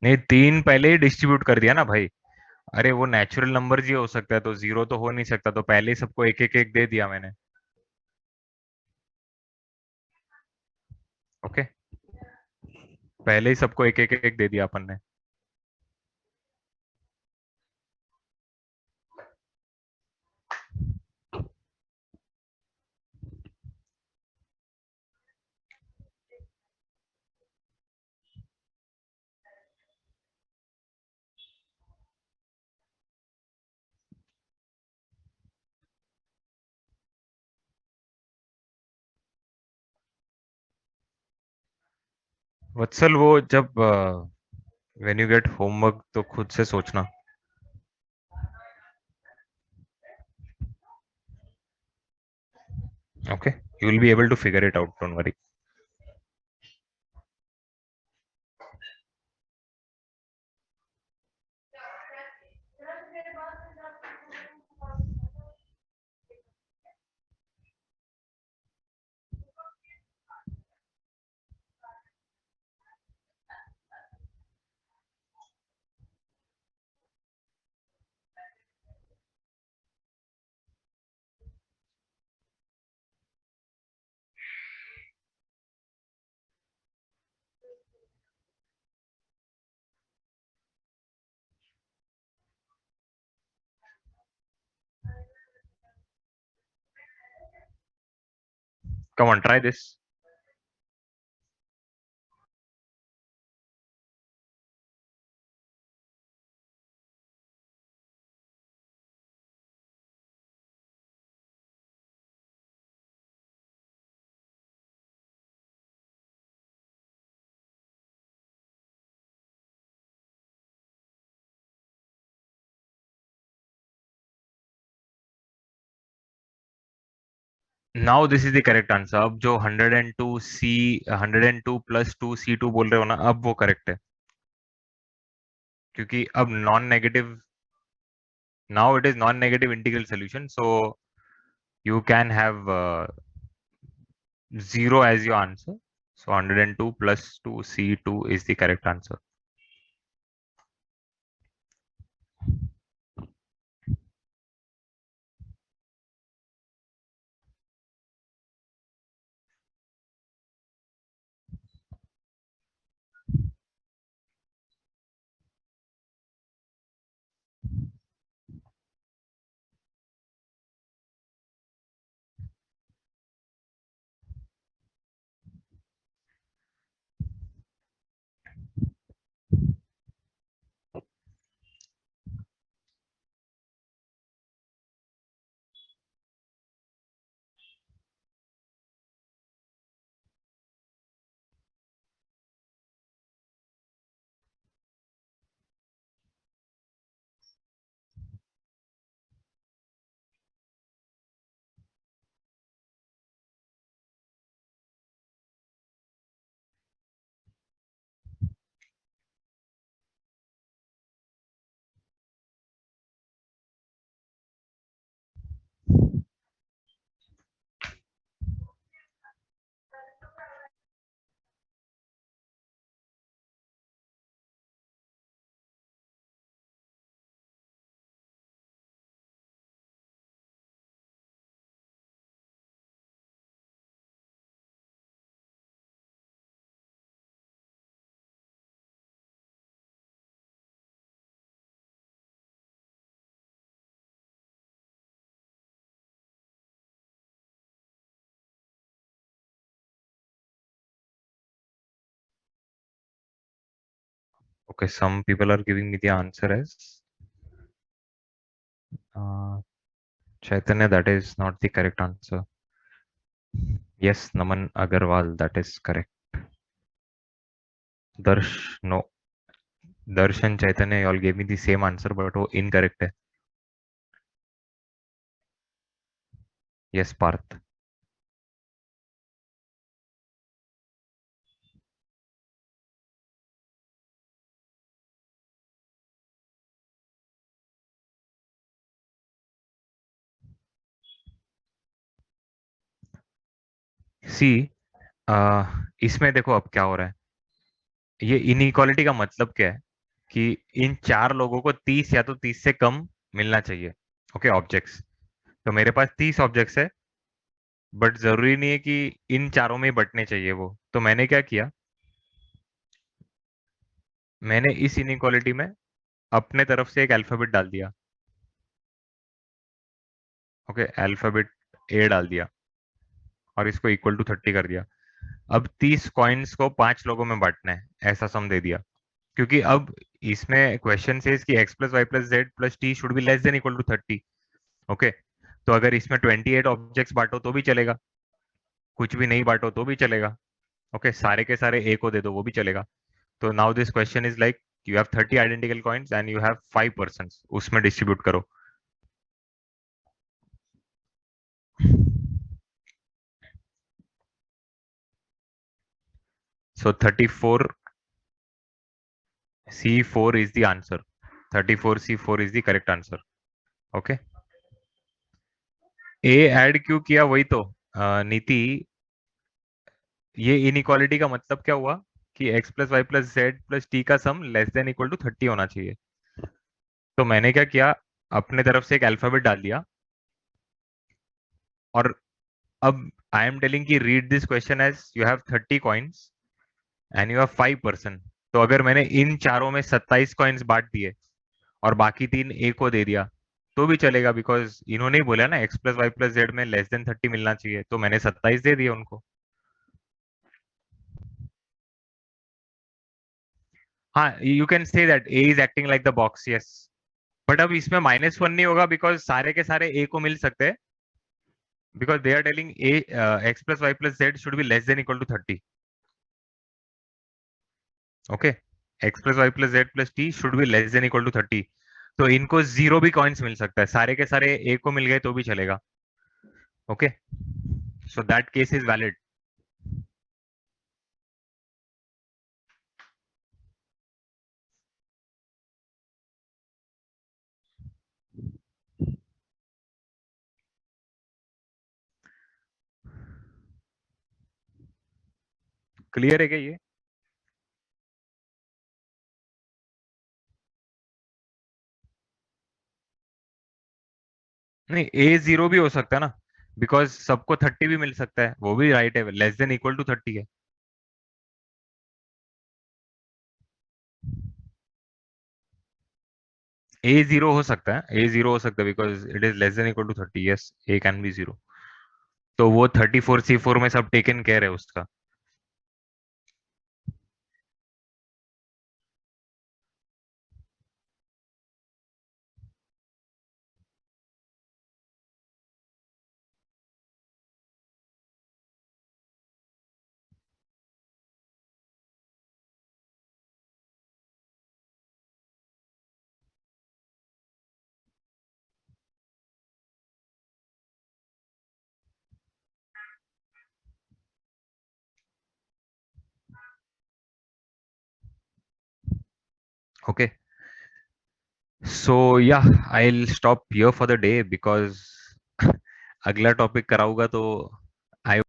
नहीं, तीन पहले ही डिस्ट्रीब्यूट कर दिया ना भाई. अरे वो नेचुरल नंबर ही हो सकता है, तो जीरो तो हो नहीं सकता, तो पहले ही सबको एक एक एक दे दिया मैंने. ओके, पहले ही सबको एक एक एक दे दिया अपन ने. वत्सल, वो जब व्हेन यू गेट होमवर्क तो खुद से सोचना. Okay, you will be able to figure it out, don't worry. Come on, try this. Now this is the correct answer. अब जो 102 सी 102 प्लस 2 C2 बोल रहे हो ना, अब वो करेक्ट है. क्योंकि अब non negative, now it is non negative integral solution, so you can have 0 as your answer. So 102 plus 2 C2 is the correct answer. Okay, some people are giving me the answer as uh, Chaitanya. That is not the correct answer. Yes, Naman Agarwal. That is correct. Darsh, no. Darsh and Chaitanya, you all gave me the same answer, but वो incorrect है. Yes, Parth. See, इसमें देखो अब क्या हो रहा है. ये इनइक्वालिटी का मतलब क्या है कि इन चार लोगों को 30 या तो 30 से कम मिलना चाहिए. Okay, objects. तो मेरे पास 30 ऑब्जेक्ट्स है, बट जरूरी नहीं है कि इन चारों में ही बंटने चाहिए वो. तो मैंने क्या किया, मैंने इस इनइक्वालिटी में अपने तरफ से एक अल्फाबेट डाल दिया. ओके, अल्फाबेट ए डाल दिया और इसको इक्वल टू 30 कर दिया. अब 30 कॉइन्स को 5 लोगों में बांटना है, ऐसा सम दे दिया. क्योंकि अब इसमें क्वेश्चन सेज कि x plus y plus z plus t should be less than equal to 30. ओके, तो अगर इसमें 28 ऑब्जेक्ट्स बांटो तो भी चलेगा, कुछ भी नहीं बांटो तो भी चलेगा. ओके, सारे के सारे ए को दे दो वो भी चलेगा. तो now this question is like you have 30 identical coins and you have 5 persons, उसमें डिस्ट्रीब्यूट करो. So 34 C4 is the answer. 34 C4 is the correct answer. Okay. A add क्यों किया वही तो नीति. ये इनइक्वालिटी का मतलब क्या हुआ कि x plus y plus z plus t का sum less than equal to 30 होना चाहिए. तो मैंने क्या किया, अपने तरफ से एक अल्फाबेट डाल दिया. और अब आई एम टेलिंग कि read this question as you have 30 coins and you have 5 person. तो अगर मैंने इन चारों में 27 कॉइन्स बांट दिए और बाकी 3 ए को दे दिया तो भी चलेगा, बिकॉज इन्होंने ही बोला ना x plus y plus z में लेस देन 30 मिलना चाहिए, तो मैंने 27 दे दिया उनको. हाँ, you can say that A is acting like the box. Yes, but अब इसमें -1 नहीं होगा बिकॉज सारे के सारे ए को मिल सकते हैं. Because they are telling a x plus y plus z should be less than equal to 30. ओके, x plus y plus z plus t should be less than equal to 30. तो इनको 0 भी कॉइन्स मिल सकता है, सारे के सारे ए को मिल गए तो भी चलेगा. Okay, so that case is valid. Clear है क्या ये? नहीं, A0 भी हो सकता है ना, बिकॉज सबको 30 भी मिल सकता है, वो भी राइट है, लेस देन इक्वल टू 30 है। A0 हो सकता है, A0 हो सकता है because it is less than equal to 30, yes, A can be 0। तो वो 34C4 में सब टेकन केयर है उसका। ओके, सो या, I will stop here for the day because अगला टॉपिक कराऊंगा तो